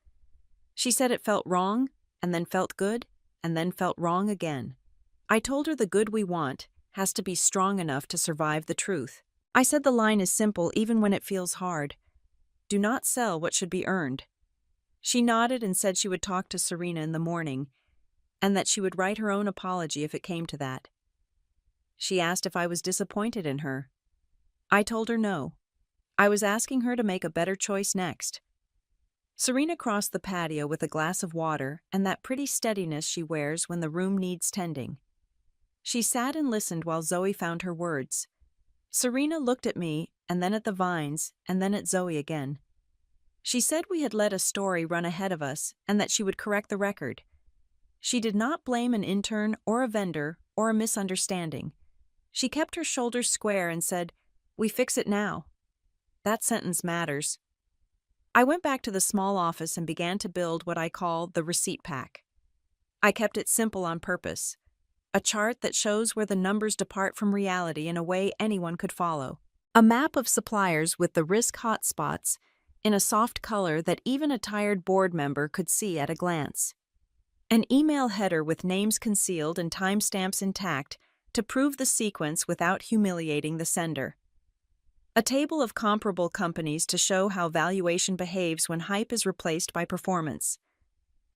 She said it felt wrong, and then felt good, and then felt wrong again. I told her the good we want has to be strong enough to survive the truth. I said the line is simple even when it feels hard. Do not sell what should be earned. She nodded and said she would talk to Serena in the morning, and that she would write her own apology if it came to that. She asked if I was disappointed in her. I told her no. I was asking her to make a better choice next. Serena crossed the patio with a glass of water and that pretty steadiness she wears when the room needs tending. She sat and listened while Zoe found her words. Serena looked at me, and then at the vines, and then at Zoe again. She said we had let a story run ahead of us and that she would correct the record. She did not blame an intern or a vendor or a misunderstanding. She kept her shoulders square and said, "We fix it now." That sentence matters. I went back to the small office and began to build what I call the receipt pack. I kept it simple on purpose. A chart that shows where the numbers depart from reality in a way anyone could follow. A map of suppliers with the risk hotspots in a soft color that even a tired board member could see at a glance. An email header with names concealed and timestamps intact to prove the sequence without humiliating the sender. A table of comparable companies to show how valuation behaves when hype is replaced by performance.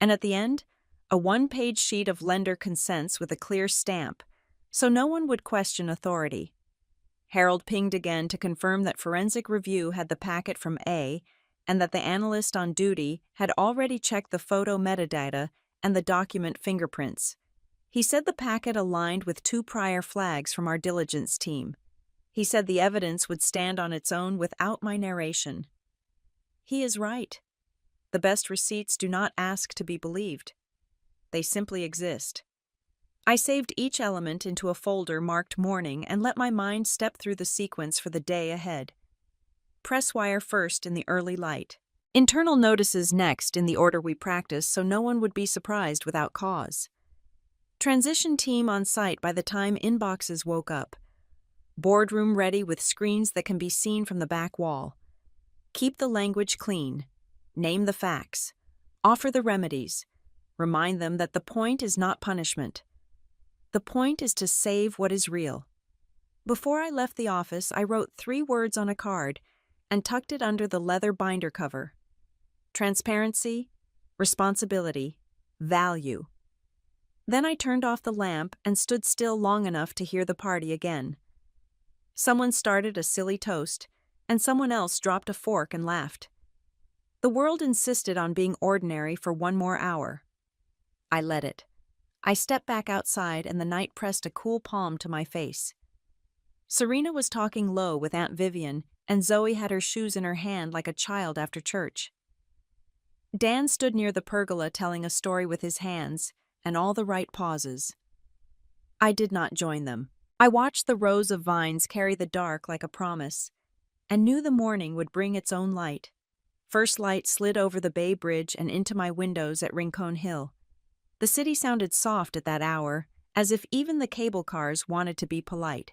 And at the end, a one-page sheet of lender consents with a clear stamp, so no one would question authority. Harold pinged again to confirm that Forensic Review had the packet from A and that the analyst on duty had already checked the photo metadata and the document fingerprints. He said the packet aligned with 2 prior flags from our diligence team. He said the evidence would stand on its own without my narration. He is right. The best receipts do not ask to be believed. They simply exist. I saved each element into a folder marked morning and let my mind step through the sequence for the day ahead. Press wire first in the early light. Internal notices next in the order we practiced so no one would be surprised without cause. Transition team on site by the time inboxes woke up. Boardroom ready with screens that can be seen from the back wall. Keep the language clean. Name the facts. Offer the remedies. Remind them that the point is not punishment. The point is to save what is real. Before I left the office, I wrote 3 words on a card and tucked it under the leather binder cover. Transparency, responsibility, value. Then I turned off the lamp and stood still long enough to hear the party again. Someone started a silly toast, and someone else dropped a fork and laughed. The world insisted on being ordinary for 1 more hour. I let it. I stepped back outside and the night pressed a cool palm to my face. Serena was talking low with Aunt Vivian, and Zoe had her shoes in her hand like a child after church. Dan stood near the pergola telling a story with his hands, and all the right pauses. I did not join them. I watched the rows of vines carry the dark like a promise, and knew the morning would bring its own light. First light slid over the Bay Bridge and into my windows at Rincon Hill. The city sounded soft at that hour, as if even the cable cars wanted to be polite.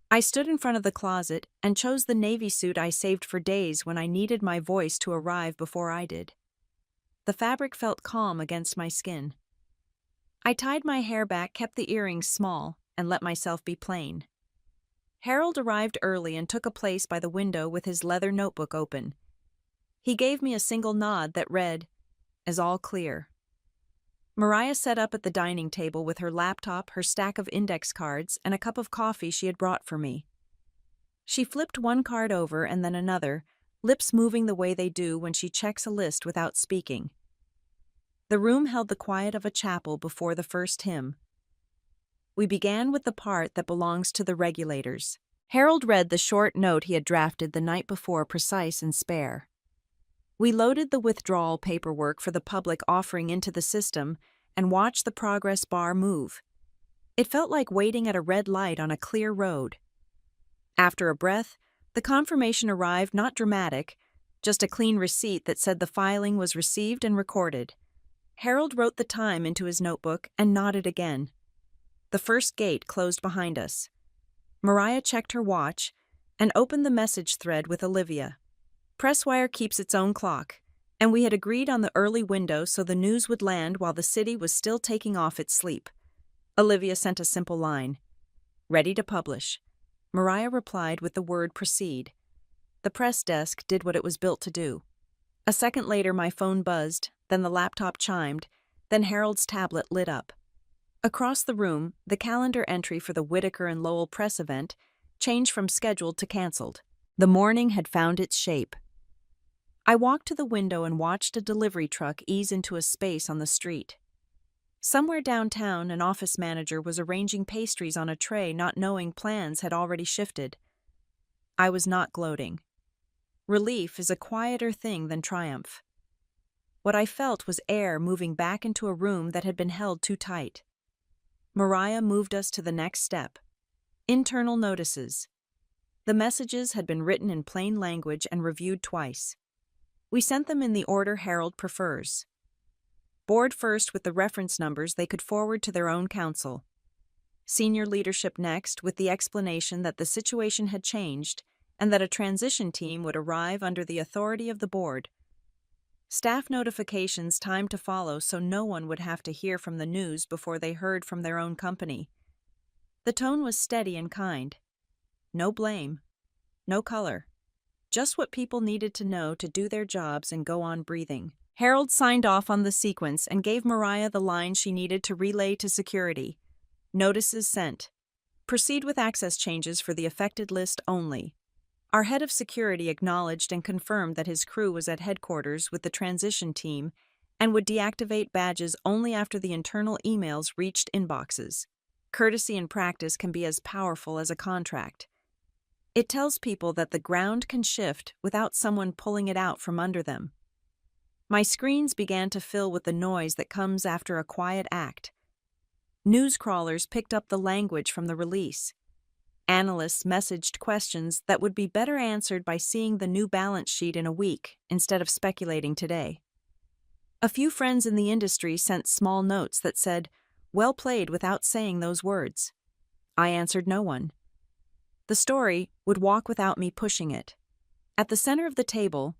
I stood in front of the closet and chose the navy suit I saved for days when I needed my voice to arrive before I did. The fabric felt calm against my skin. I tied my hair back, kept the earrings small, and let myself be plain. Harold arrived early and took a place by the window with his leather notebook open. He gave me a single nod that read, "As all clear." Mariah sat up at the dining table with her laptop, her stack of index cards, and a cup of coffee she had brought for me. She flipped one card over and then another, lips moving the way they do when she checks a list without speaking. The room held the quiet of a chapel before the first hymn. We began with the part that belongs to the regulators. Harold read the short note he had drafted the night before, precise and spare. We loaded the withdrawal paperwork for the public offering into the system and watched the progress bar move. It felt like waiting at a red light on a clear road. After a breath, the confirmation arrived, not dramatic, just a clean receipt that said the filing was received and recorded. Harold wrote the time into his notebook and nodded again. The first gate closed behind us. Mariah checked her watch and opened the message thread with Olivia. Presswire keeps its own clock, and we had agreed on the early window so the news would land while the city was still taking off its sleep. Olivia sent a simple line, "Ready to publish." Mariah replied with the word "proceed." The press desk did what it was built to do. A second later my phone buzzed, then the laptop chimed, then Harold's tablet lit up. Across the room, the calendar entry for the Whitaker and Lowell press event changed from scheduled to canceled. The morning had found its shape. I walked to the window and watched a delivery truck ease into a space on the street. Somewhere downtown, an office manager was arranging pastries on a tray, not knowing plans had already shifted. I was not gloating. Relief is a quieter thing than triumph. What I felt was air moving back into a room that had been held too tight. Mariah moved us to the next step. Internal notices. The messages had been written in plain language and reviewed twice. We sent them in the order Harold prefers. Board first with the reference numbers they could forward to their own counsel. Senior leadership next with the explanation that the situation had changed and that a transition team would arrive under the authority of the board. Staff notifications timed to follow so no one would have to hear from the news before they heard from their own company. The tone was steady and kind. No blame. No color. Just what people needed to know to do their jobs and go on breathing. Harold signed off on the sequence and gave Mariah the line she needed to relay to security. Notices sent. Proceed with access changes for the affected list only. Our head of security acknowledged and confirmed that his crew was at headquarters with the transition team and would deactivate badges only after the internal emails reached inboxes. Courtesy in practice can be as powerful as a contract. It tells people that the ground can shift without someone pulling it out from under them. My screens began to fill with the noise that comes after a quiet act. News crawlers picked up the language from the release. Analysts messaged questions that would be better answered by seeing the new balance sheet in a week instead of speculating today. A few friends in the industry sent small notes that said, "Well played," without saying those words. I answered no one. The story would walk without me pushing it. At the center of the table,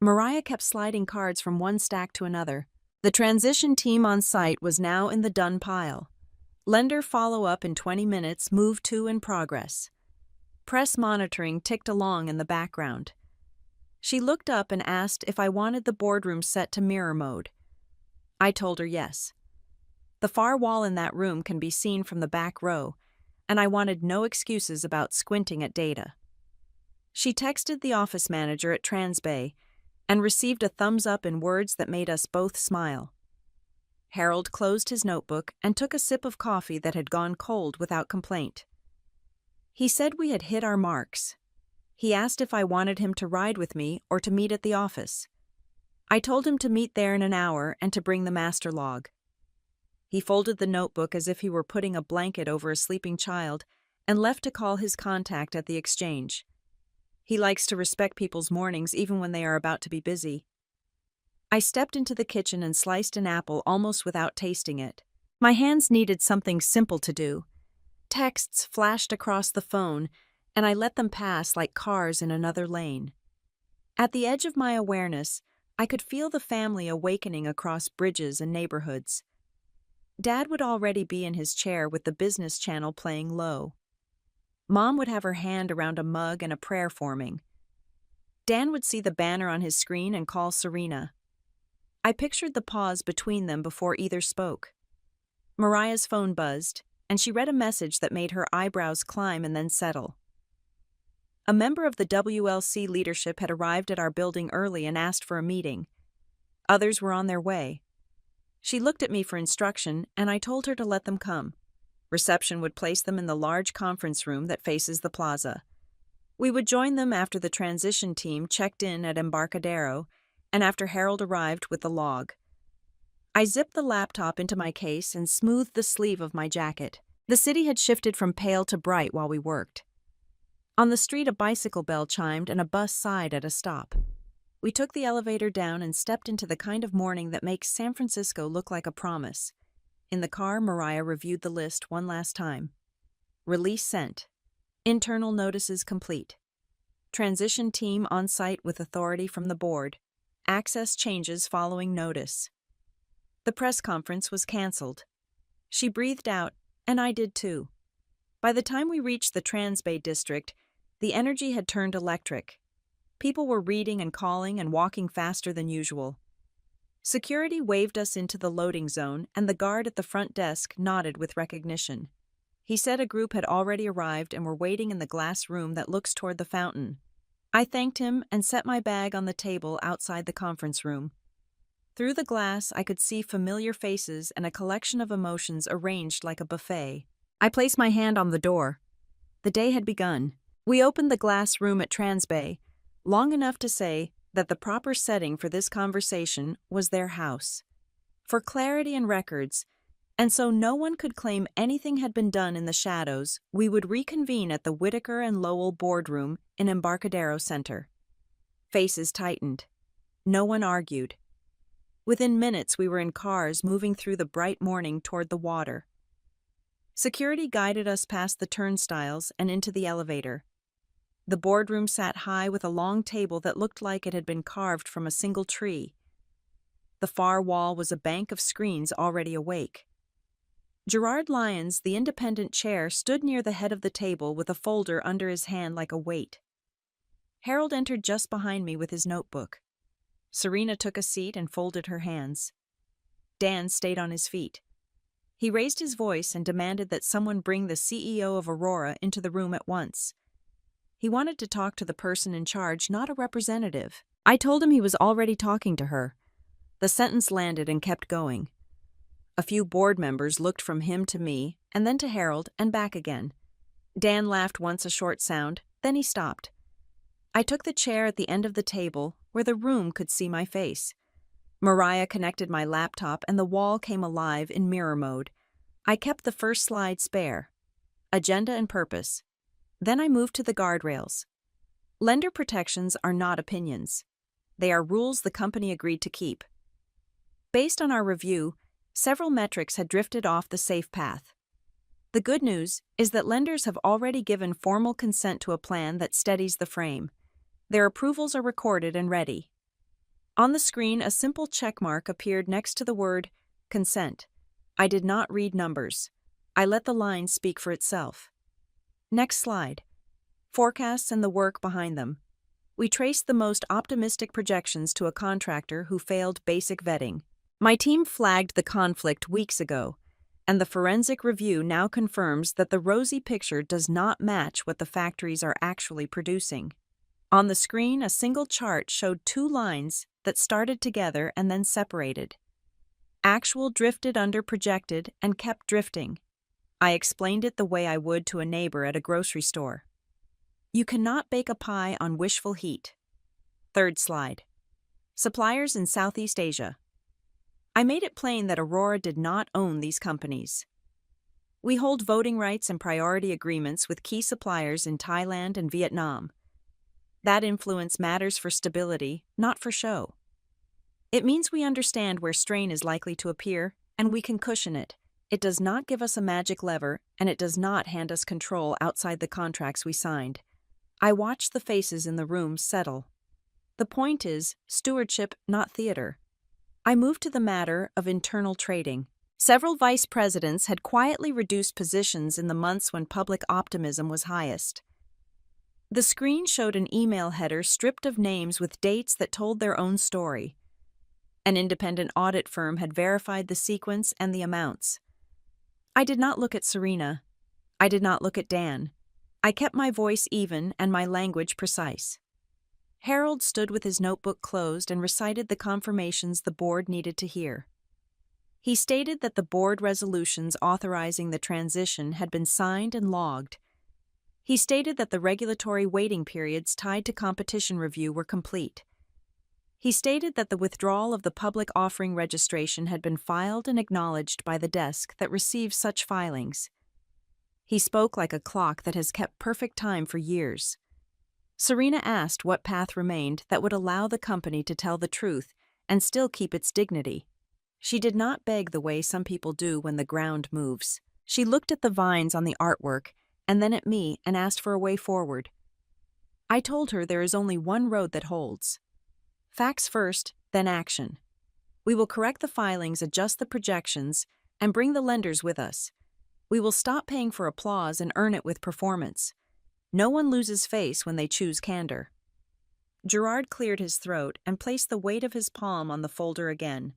Mariah kept sliding cards from one stack to another. The transition team on site was now in the done pile. Lender follow-up in 20 minutes, move 2 in progress. Press monitoring ticked along in the background. She looked up and asked if I wanted the boardroom set to mirror mode. I told her yes. The far wall in that room can be seen from the back row, and I wanted no excuses about squinting at data. She texted the office manager at Transbay and received a thumbs up in words that made us both smile. Harold closed his notebook and took a sip of coffee that had gone cold without complaint. He said we had hit our marks. He asked if I wanted him to ride with me or to meet at the office. I told him to meet there in an hour and to bring the master log. He folded the notebook as if he were putting a blanket over a sleeping child and left to call his contact at the exchange. He likes to respect people's mornings even when they are about to be busy. I stepped into the kitchen and sliced an apple almost without tasting it. My hands needed something simple to do. Texts flashed across the phone, and I let them pass like cars in another lane. At the edge of my awareness, I could feel the family awakening across bridges and neighborhoods. Dad would already be in his chair with the business channel playing low. Mom would have her hand around a mug and a prayer forming. Dan would see the banner on his screen and call Serena. I pictured the pause between them before either spoke. Mariah's phone buzzed, and she read a message that made her eyebrows climb and then settle. A member of the WLC leadership had arrived at our building early and asked for a meeting. Others were on their way. She looked at me for instruction, and I told her to let them come. Reception would place them in the large conference room that faces the plaza. We would join them after the transition team checked in at Embarcadero and after Harold arrived with the log. I zipped the laptop into my case and smoothed the sleeve of my jacket. The city had shifted from pale to bright while we worked. On the street, a bicycle bell chimed and a bus sighed at a stop. We took the elevator down and stepped into the kind of morning that makes San Francisco look like a promise. In the car, Mariah reviewed the list one last time. Release sent. Internal notices complete. Transition team on site with authority from the board. Access changes following notice. The press conference was canceled. She breathed out, and I did too. By the time we reached the Transbay district, the energy had turned electric. People were reading and calling and walking faster than usual. Security waved us into the loading zone, and the guard at the front desk nodded with recognition. He said a group had already arrived and were waiting in the glass room that looks toward the fountain. I thanked him and set my bag on the table outside the conference room. Through the glass, I could see familiar faces and a collection of emotions arranged like a buffet. I placed my hand on the door. The day had begun. We opened the glass room at Transbay, long enough to say that the proper setting for this conversation was their house. For clarity and records, and so no one could claim anything had been done in the shadows, we would reconvene at the Whitaker and Lowell boardroom in Embarcadero Center. Faces tightened. No one argued. Within minutes, we were in cars moving through the bright morning toward the water. Security guided us past the turnstiles and into the elevator. The boardroom sat high with a long table that looked like it had been carved from a single tree. The far wall was a bank of screens already awake. Gerard Lyons, the independent chair, stood near the head of the table with a folder under his hand like a weight. Harold entered just behind me with his notebook. Serena took a seat and folded her hands. Dan stayed on his feet. He raised his voice and demanded that someone bring the CEO of Aurora into the room at once. He wanted to talk to the person in charge, not a representative. I told him he was already talking to her. The sentence landed and kept going. A few board members looked from him to me, and then to Harold, and back again. Dan laughed once, a short sound, then he stopped. I took the chair at the end of the table, where the room could see my face. Mariah connected my laptop, and the wall came alive in mirror mode. I kept the first slide spare. Agenda and purpose. Then I moved to the guardrails. Lender protections are not opinions. They are rules the company agreed to keep. Based on our review, several metrics had drifted off the safe path. The good news is that lenders have already given formal consent to a plan that steadies the frame. Their approvals are recorded and ready. On the screen, a simple checkmark appeared next to the word consent. I did not read numbers. I let the line speak for itself. Next slide. Forecasts and the work behind them. We traced the most optimistic projections to a contractor who failed basic vetting. My team flagged the conflict weeks ago, and the forensic review now confirms that the rosy picture does not match what the factories are actually producing. On the screen, a single chart showed two lines that started together and then separated. Actual drifted under projected and kept drifting. I explained it the way I would to a neighbor at a grocery store. You cannot bake a pie on wishful heat. Third slide. Suppliers in Southeast Asia. I made it plain that Aurora did not own these companies. We hold voting rights and priority agreements with key suppliers in Thailand and Vietnam. That influence matters for stability, not for show. It means we understand where strain is likely to appear, and we can cushion it. It does not give us a magic lever, and it does not hand us control outside the contracts we signed. I watched the faces in the room settle. The point is stewardship, not theater. I moved to the matter of internal trading. Several vice presidents had quietly reduced positions in the months when public optimism was highest. The screen showed an email header stripped of names with dates that told their own story. An independent audit firm had verified the sequence and the amounts. I did not look at Serena. I did not look at Dan. I kept my voice even and my language precise. Harold stood with his notebook closed and recited the confirmations the board needed to hear. He stated that the board resolutions authorizing the transition had been signed and logged. He stated that the regulatory waiting periods tied to competition review were complete. He stated that the withdrawal of the public offering registration had been filed and acknowledged by the desk that receives such filings. He spoke like a clock that has kept perfect time for years. Serena asked what path remained that would allow the company to tell the truth and still keep its dignity. She did not beg the way some people do when the ground moves. She looked at the vines on the artwork and then at me and asked for a way forward. I told her there is only one road that holds. Facts first, then action. We will correct the filings, adjust the projections, and bring the lenders with us. We will stop paying for applause and earn it with performance. No one loses face when they choose candor. Gerard cleared his throat and placed the weight of his palm on the folder again.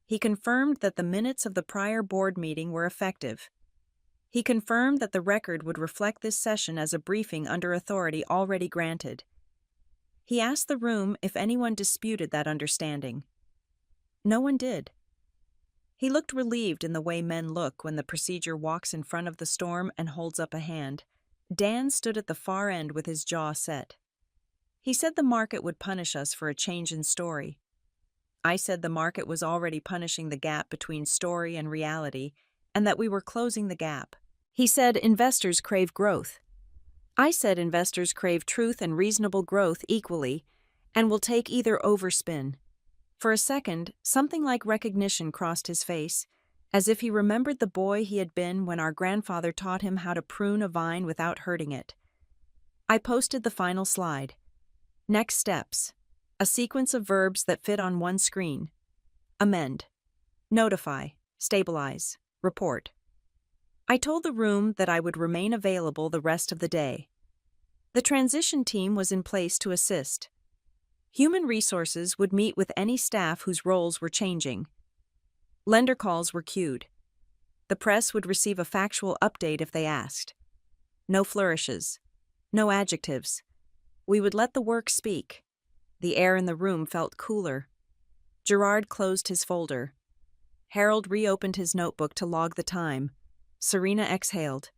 He confirmed that the minutes of the prior board meeting were effective. He confirmed that the record would reflect this session as a briefing under authority already granted. He asked the room if anyone disputed that understanding. No one did. He looked relieved in the way men look when the procedure walks in front of the storm and holds up a hand. Dan stood at the far end with his jaw set. He said the market would punish us for a change in story. I said the market was already punishing the gap between story and reality, and that we were closing the gap. He said investors crave growth. I said investors crave truth and reasonable growth equally, and will take either overspin. For a second, something like recognition crossed his face, as if he remembered the boy he had been when our grandfather taught him how to prune a vine without hurting it. I posted the final slide. Next steps. A sequence of verbs that fit on one screen. Amend. Notify. Stabilize. Report. I told the room that I would remain available the rest of the day. The transition team was in place to assist. Human resources would meet with any staff whose roles were changing. Lender calls were queued. The press would receive a factual update if they asked. No flourishes. No adjectives. We would let the work speak. The air in the room felt cooler. Gerard closed his folder. Harold reopened his notebook to log the time. Serena exhaled.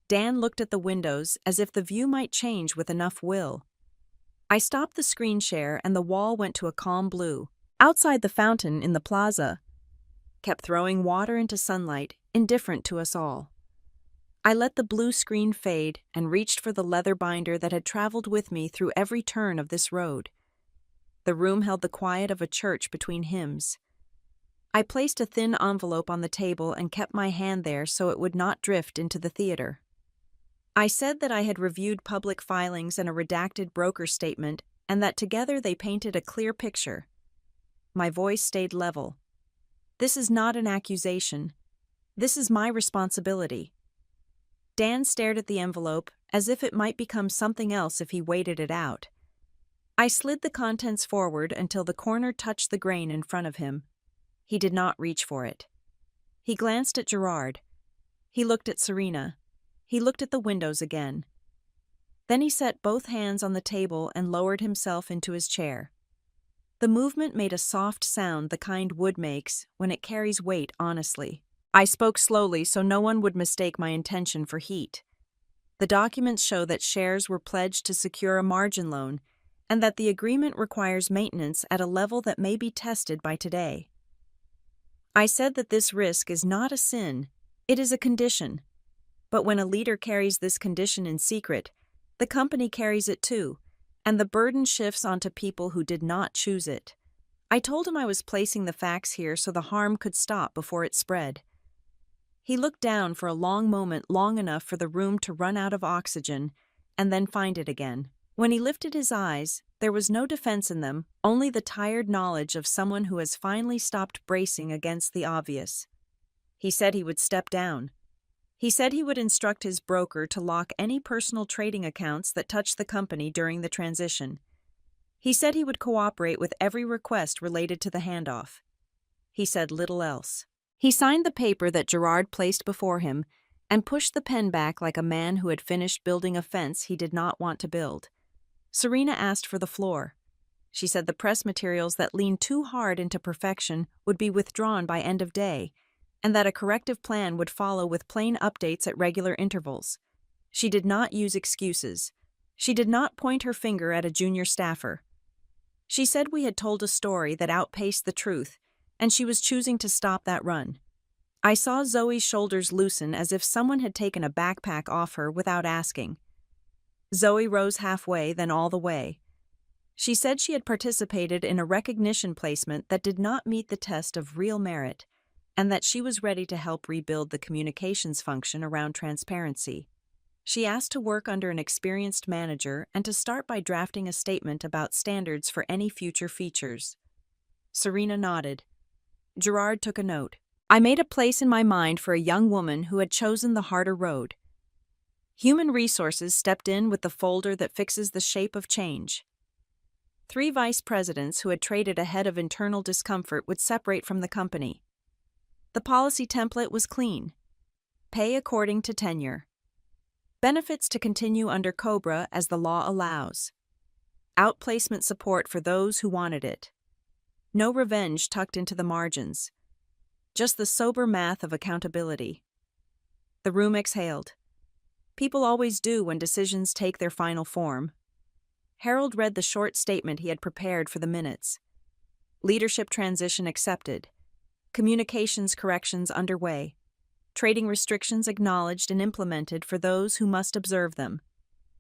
Dan looked at the windows as if the view might change with enough will. I stopped the screen share and the wall went to a calm blue. Outside the fountain in the plaza kept throwing water into sunlight, indifferent to us all. I let the blue screen fade and reached for the leather binder that had traveled with me through every turn of this road. The room held the quiet of a church between hymns. I placed a thin envelope on the table and kept my hand there so it would not drift into the theater. I said that I had reviewed public filings and a redacted broker statement, and that together they painted a clear picture. My voice stayed level. This is not an accusation. This is my responsibility. Dan stared at the envelope as if it might become something else if he waited it out. I slid the contents forward until the corner touched the grain in front of him. He did not reach for it. He glanced at Gerard. He looked at Serena. He looked at the windows again. Then he set both hands on the table and lowered himself into his chair. The movement made a soft sound the kind wood makes when it carries weight honestly. I spoke slowly so no one would mistake my intention for heat. The documents show that shares were pledged to secure a margin loan and that the agreement requires maintenance at a level that may be tested by today. I said that this risk is not a sin, it is a condition. But when a leader carries this condition in secret, the company carries it too, and the burden shifts onto people who did not choose it. I told him I was placing the facts here so the harm could stop before it spread. He looked down for a long moment, long enough for the room to run out of oxygen, and then find it again. When he lifted his eyes, there was no defense in them, only the tired knowledge of someone who has finally stopped bracing against the obvious. He said he would step down. He said he would instruct his broker to lock any personal trading accounts that touched the company during the transition. He said he would cooperate with every request related to the handoff. He said little else. He signed the paper that Gerard placed before him and pushed the pen back like a man who had finished building a fence he did not want to build. Serena asked for the floor. She said the press materials that leaned too hard into perfection would be withdrawn by end of day, and that a corrective plan would follow with plain updates at regular intervals. She did not use excuses. She did not point her finger at a junior staffer. She said we had told a story that outpaced the truth, and she was choosing to stop that run. I saw Zoe's shoulders loosen as if someone had taken a backpack off her without asking. Zoe rose halfway, then all the way. She said she had participated in a recognition placement that did not meet the test of real merit, and that she was ready to help rebuild the communications function around transparency. She asked to work under an experienced manager and to start by drafting a statement about standards for any future features. Serena nodded. Gerard took a note. I made a place in my mind for a young woman who had chosen the harder road. Human Resources stepped in with the folder that fixes the shape of change. 3 vice presidents who had traded ahead of internal discomfort would separate from the company. The policy template was clean. Pay according to tenure. Benefits to continue under COBRA as the law allows. Outplacement support for those who wanted it. No revenge tucked into the margins. Just the sober math of accountability. The room exhaled. People always do when decisions take their final form. Harold read the short statement he had prepared for the minutes. Leadership transition accepted. Communications corrections underway. Trading restrictions acknowledged and implemented for those who must observe them.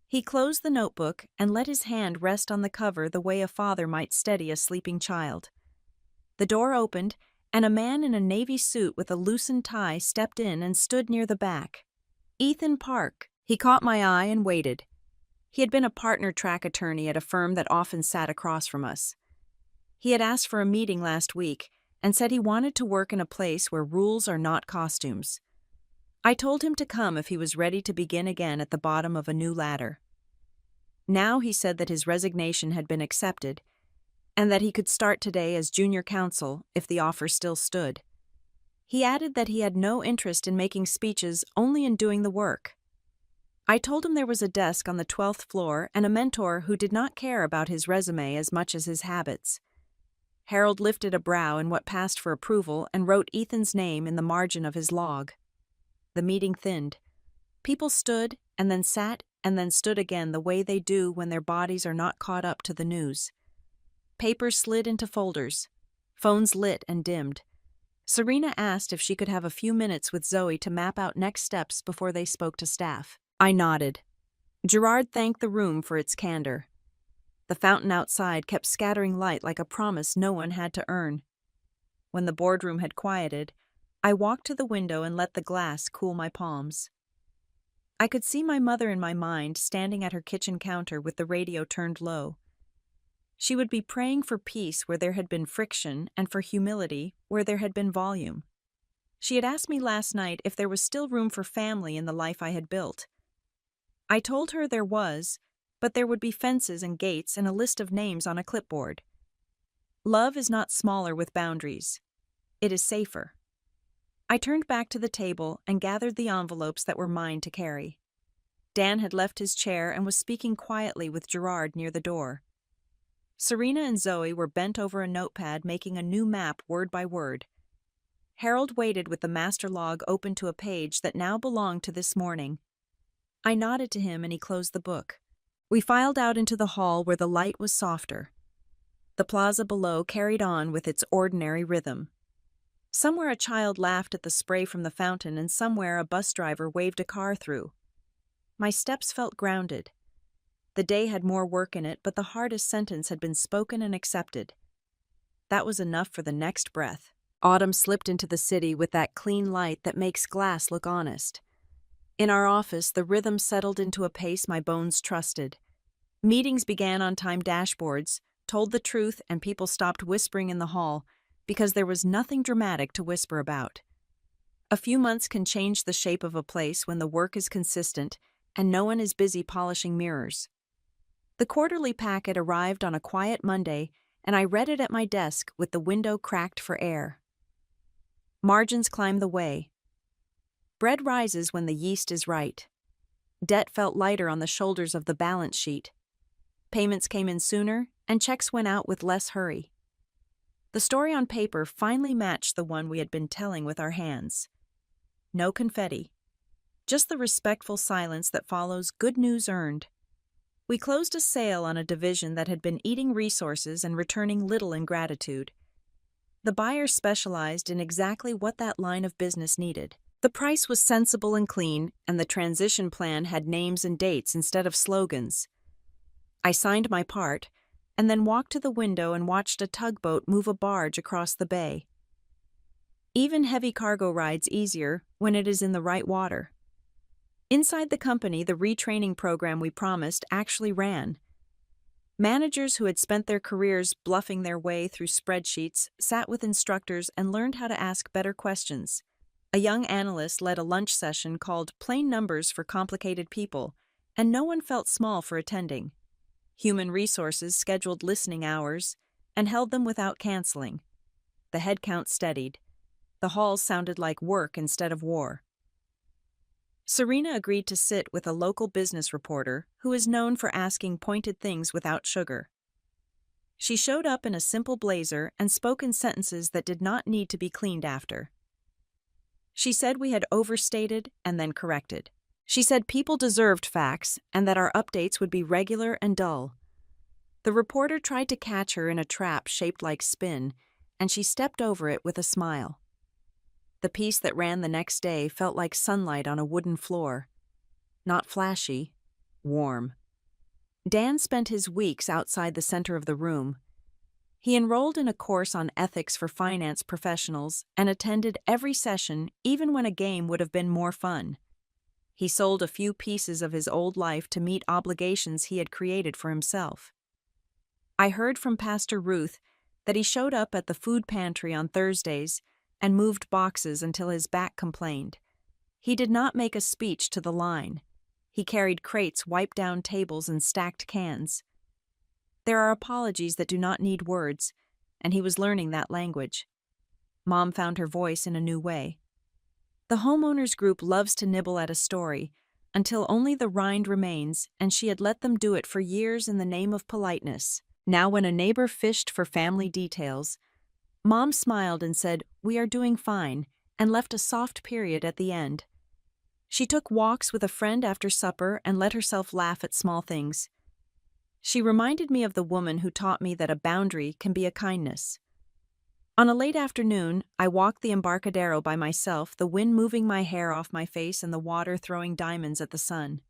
He closed the notebook and let his hand rest on the cover the way a father might steady a sleeping child. The door opened, and a man in a navy suit with a loosened tie stepped in and stood near the back. Ethan Park. He caught my eye and waited. He had been a partner track attorney at a firm that often sat across from us. He had asked for a meeting last week and said he wanted to work in a place where rules are not costumes. I told him to come if he was ready to begin again at the bottom of a new ladder. Now he said that his resignation had been accepted and that he could start today as junior counsel if the offer still stood. He added that he had no interest in making speeches, only in doing the work. I told him there was a desk on the 12th floor and a mentor who did not care about his resume as much as his habits. Harold lifted a brow in what passed for approval and wrote Ethan's name in the margin of his log. The meeting thinned. People stood and then sat and then stood again the way they do when their bodies are not caught up to the news. Papers slid into folders. Phones lit and dimmed. Serena asked if she could have a few minutes with Zoe to map out next steps before they spoke to staff. I nodded. Gerard thanked the room for its candor. The fountain outside kept scattering light like a promise no one had to earn. When the boardroom had quieted, I walked to the window and let the glass cool my palms. I could see my mother in my mind standing at her kitchen counter with the radio turned low. She would be praying for peace where there had been friction and for humility where there had been volume. She had asked me last night if there was still room for family in the life I had built. I told her there was, but there would be fences and gates and a list of names on a clipboard. Love is not smaller with boundaries. It is safer. I turned back to the table and gathered the envelopes that were mine to carry. Dan had left his chair and was speaking quietly with Gerard near the door. Serena and Zoe were bent over a notepad making a new map word by word. Harold waited with the master log open to a page that now belonged to this morning. I nodded to him and he closed the book. We filed out into the hall where the light was softer. The plaza below carried on with its ordinary rhythm. Somewhere a child laughed at the spray from the fountain and somewhere a bus driver waved a car through. My steps felt grounded. The day had more work in it, but the hardest sentence had been spoken and accepted. That was enough for the next breath. Autumn slipped into the city with that clean light that makes glass look honest. In our office, the rhythm settled into a pace my bones trusted. Meetings began on time dashboards, told the truth, and people stopped whispering in the hall because there was nothing dramatic to whisper about. A few months can change the shape of a place when the work is consistent and no one is busy polishing mirrors. The quarterly packet arrived on a quiet Monday, and I read it at my desk with the window cracked for air. Margins climb the way. Bread rises when the yeast is right. Debt felt lighter on the shoulders of the balance sheet. Payments came in sooner, and checks went out with less hurry. The story on paper finally matched the one we had been telling with our hands. No confetti. Just the respectful silence that follows good news earned. We closed a sale on a division that had been eating resources and returning little in gratitude. The buyer specialized in exactly what that line of business needed. The price was sensible and clean, and the transition plan had names and dates instead of slogans. I signed my part, and then walked to the window and watched a tugboat move a barge across the bay. Even heavy cargo rides easier when it is in the right water. Inside the company, the retraining program we promised actually ran. Managers who had spent their careers bluffing their way through spreadsheets sat with instructors and learned how to ask better questions. A young analyst led a lunch session called Plain Numbers for Complicated People, and no one felt small for attending. Human Resources scheduled listening hours and held them without canceling. The headcount steadied. The halls sounded like work instead of war. Serena agreed to sit with a local business reporter who is known for asking pointed things without sugar. She showed up in a simple blazer and spoke in sentences that did not need to be cleaned after. She said we had overstated and then corrected. She said people deserved facts and that our updates would be regular and dull. The reporter tried to catch her in a trap shaped like spin, and she stepped over it with a smile. The piece that ran the next day felt like sunlight on a wooden floor. Not flashy, warm. Dan spent his weeks outside the center of the room. He enrolled in a course on ethics for finance professionals and attended every session, even when a game would have been more fun. He sold a few pieces of his old life to meet obligations he had created for himself. I heard from Pastor Ruth that he showed up at the food pantry on Thursdays and moved boxes until his back complained. He did not make a speech to the line. He carried crates, wiped down tables, and stacked cans. There are apologies that do not need words, and he was learning that language. Mom found her voice in a new way. The homeowners group loves to nibble at a story until only the rind remains, and she had let them do it for years in the name of politeness. Now, when a neighbor fished for family details, Mom smiled and said, "We are doing fine," and left a soft period at the end. She took walks with a friend after supper and let herself laugh at small things. She reminded me of the woman who taught me that a boundary can be a kindness. On a late afternoon, I walked the Embarcadero by myself, the wind moving my hair off my face and the water throwing diamonds at the sun.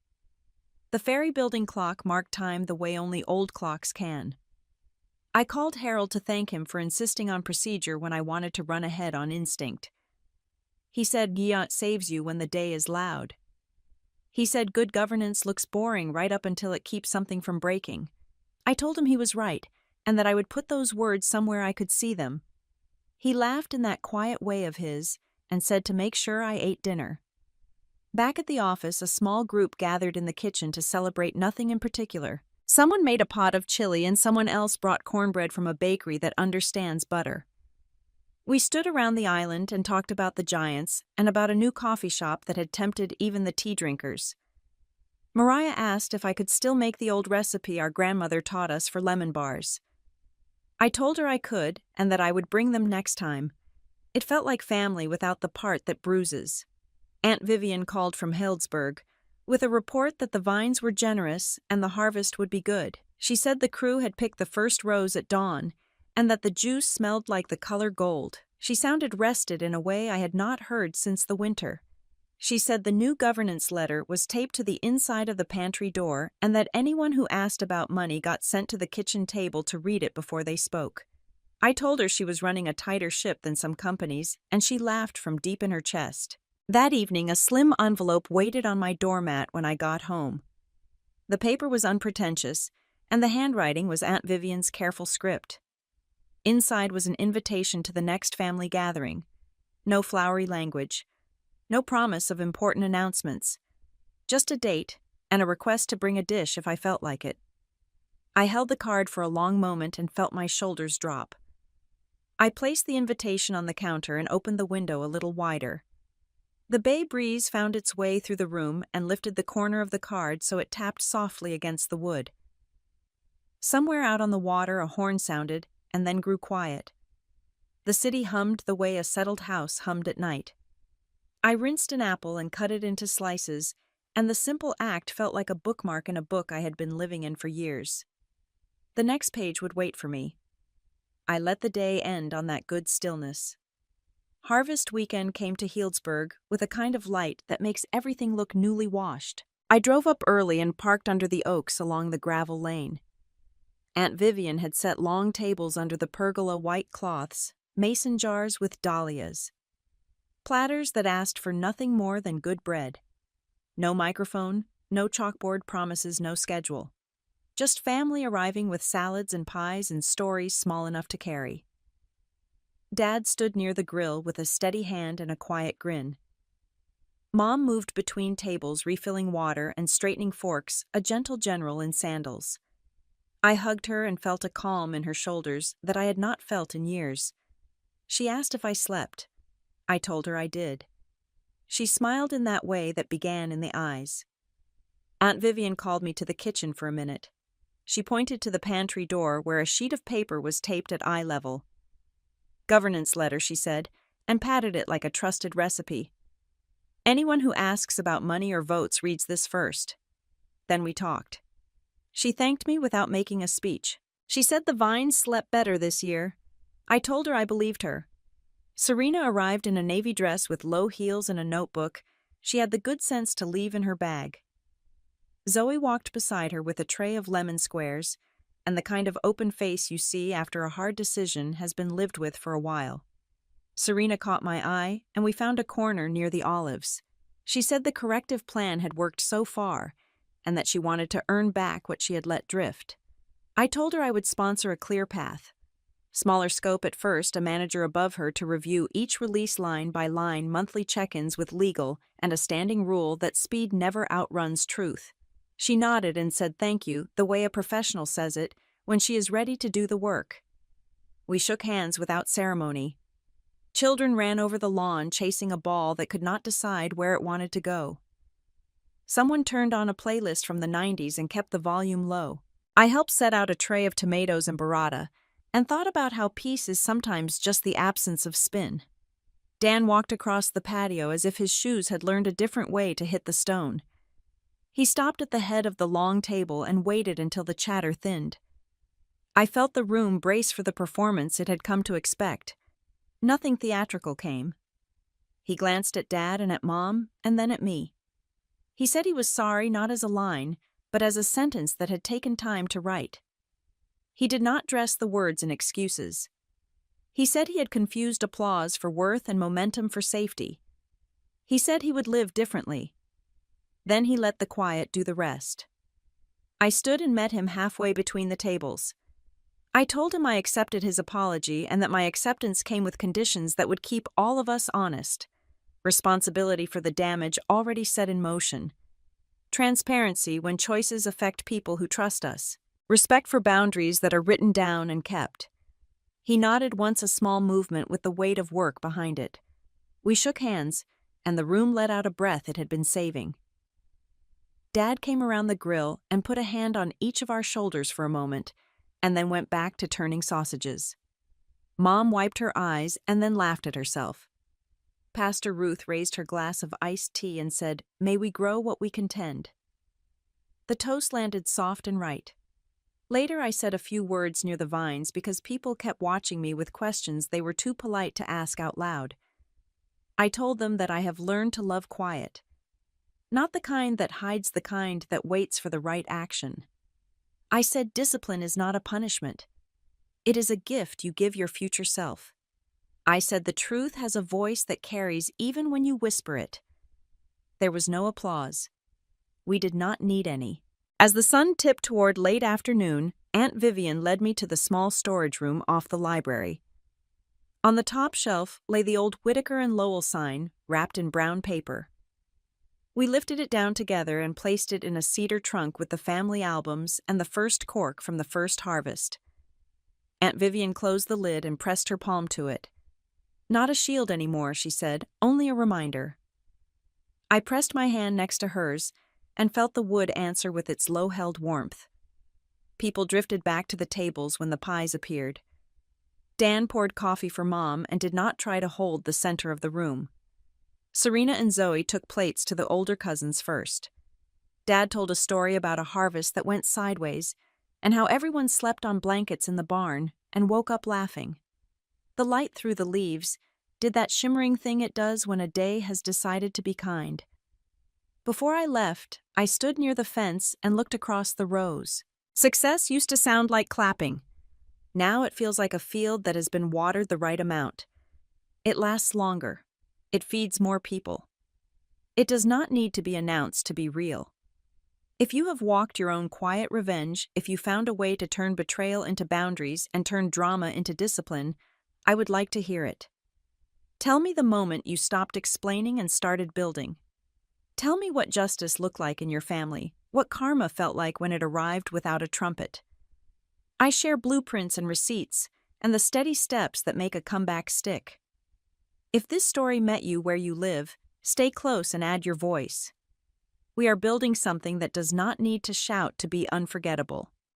The ferry building clock marked time the way only old clocks can. I called Harold to thank him for insisting on procedure when I wanted to run ahead on instinct. He said yacht saves you when the day is loud. He said good governance looks boring right up until it keeps something from breaking. I told him he was right, and that I would put those words somewhere I could see them. He laughed in that quiet way of his and said to make sure I ate dinner. Back at the office, a small group gathered in the kitchen to celebrate nothing in particular. Someone made a pot of chili and someone else brought cornbread from a bakery that understands butter. We stood around the island and talked about the Giants and about a new coffee shop that had tempted even the tea drinkers. Mariah asked if I could still make the old recipe our grandmother taught us for lemon bars. I told her I could and that I would bring them next time. It felt like family without the part that bruises. Aunt Vivian called from Healdsburg with a report that the vines were generous and the harvest would be good. She said the crew had picked the first rows at dawn and that the juice smelled like the color gold. She sounded rested in a way I had not heard since the winter. She said the new governance letter was taped to the inside of the pantry door and that anyone who asked about money got sent to the kitchen table to read it before they spoke. I told her she was running a tighter ship than some companies, and she laughed from deep in her chest. That evening, a slim envelope waited on my doormat when I got home. The paper was unpretentious, and the handwriting was Aunt Vivian's careful script. Inside was an invitation to the next family gathering. No flowery language, no promise of important announcements, just a date and a request to bring a dish if I felt like it. I held the card for a long moment and felt my shoulders drop. I placed the invitation on the counter and opened the window a little wider. The bay breeze found its way through the room and lifted the corner of the card so it tapped softly against the wood. Somewhere out on the water a horn sounded and then grew quiet. The city hummed the way a settled house hummed at night. I rinsed an apple and cut it into slices, and the simple act felt like a bookmark in a book I had been living in for years. The next page would wait for me. I let the day end on that good stillness. Harvest weekend came to Healdsburg with a kind of light that makes everything look newly washed. I drove up early and parked under the oaks along the gravel lane. Aunt Vivian had set long tables under the pergola white cloths, mason jars with dahlias. Platters that asked for nothing more than good bread. No microphone, no chalkboard promises, no schedule. Just family arriving with salads and pies and stories small enough to carry. Dad stood near the grill with a steady hand and a quiet grin. Mom moved between tables, refilling water and straightening forks, a gentle general in sandals. I hugged her and felt a calm in her shoulders that I had not felt in years. She asked if I slept. I told her I did. She smiled in that way that began in the eyes. Aunt Vivian called me to the kitchen for a minute. She pointed to the pantry door where a sheet of paper was taped at eye level. "Governance letter," she said, and patted it like a trusted recipe. "Anyone who asks about money or votes reads this first." Then we talked. She thanked me without making a speech. She said the vines slept better this year. I told her I believed her. Serena arrived in a navy dress with low heels and a notebook she had the good sense to leave in her bag. Zoe walked beside her with a tray of lemon squares, and the kind of open face you see after a hard decision has been lived with for a while. Serena caught my eye, and we found a corner near the olives. She said the corrective plan had worked so far, and that she wanted to earn back what she had let drift. I told her I would sponsor a clear path. Smaller scope at first, a manager above her to review each release line by line, monthly check-ins with legal, and a standing rule that speed never outruns truth. She nodded and said thank you, the way a professional says it, when she is ready to do the work. We shook hands without ceremony. Children ran over the lawn chasing a ball that could not decide where it wanted to go. Someone turned on a playlist from the 90s and kept the volume low. I helped set out a tray of tomatoes and burrata, and thought about how peace is sometimes just the absence of spin. Dan walked across the patio as if his shoes had learned a different way to hit the stone. He stopped at the head of the long table and waited until the chatter thinned. I felt the room brace for the performance it had come to expect. Nothing theatrical came. He glanced at Dad and at Mom, and then at me. He said he was sorry not as a line, but as a sentence that had taken time to write. He did not dress the words in excuses. He said he had confused applause for worth and momentum for safety. He said he would live differently. Then he let the quiet do the rest. I stood and met him halfway between the tables. I told him I accepted his apology and that my acceptance came with conditions that would keep all of us honest. Responsibility for the damage already set in motion. Transparency when choices affect people who trust us. Respect for boundaries that are written down and kept. He nodded once, a small movement with the weight of work behind it. We shook hands, and the room let out a breath it had been saving. Dad came around the grill and put a hand on each of our shoulders for a moment, and then went back to turning sausages. Mom wiped her eyes and then laughed at herself. Pastor Ruth raised her glass of iced tea and said, "May we grow what we contend." The toast landed soft and right. Later I said a few words near the vines because people kept watching me with questions they were too polite to ask out loud. I told them that I have learned to love quiet. Not the kind that hides, the kind that waits for the right action. I said discipline is not a punishment. It is a gift you give your future self. I said the truth has a voice that carries even when you whisper it. There was no applause. We did not need any. As the sun tipped toward late afternoon, Aunt Vivian led me to the small storage room off the library. On the top shelf lay the old Whitaker and Lowell sign, wrapped in brown paper. We lifted it down together and placed it in a cedar trunk with the family albums and the first cork from the first harvest. Aunt Vivian closed the lid and pressed her palm to it. "Not a shield anymore," she said, "only a reminder." I pressed my hand next to hers and felt the wood answer with its low-held warmth. People drifted back to the tables when the pies appeared. Dan poured coffee for Mom and did not try to hold the center of the room. Serena and Zoe took plates to the older cousins first. Dad told a story about a harvest that went sideways and how everyone slept on blankets in the barn and woke up laughing. The light through the leaves did that shimmering thing it does when a day has decided to be kind. Before I left, I stood near the fence and looked across the rows. Success used to sound like clapping. Now it feels like a field that has been watered the right amount. It lasts longer. It feeds more people. It does not need to be announced to be real. If you have walked your own quiet revenge, if you found a way to turn betrayal into boundaries and turn drama into discipline, I would like to hear it. Tell me the moment you stopped explaining and started building. Tell me what justice looked like in your family, what karma felt like when it arrived without a trumpet. I share blueprints and receipts, and the steady steps that make a comeback stick. If this story met you where you live, stay close and add your voice. We are building something that does not need to shout to be unforgettable.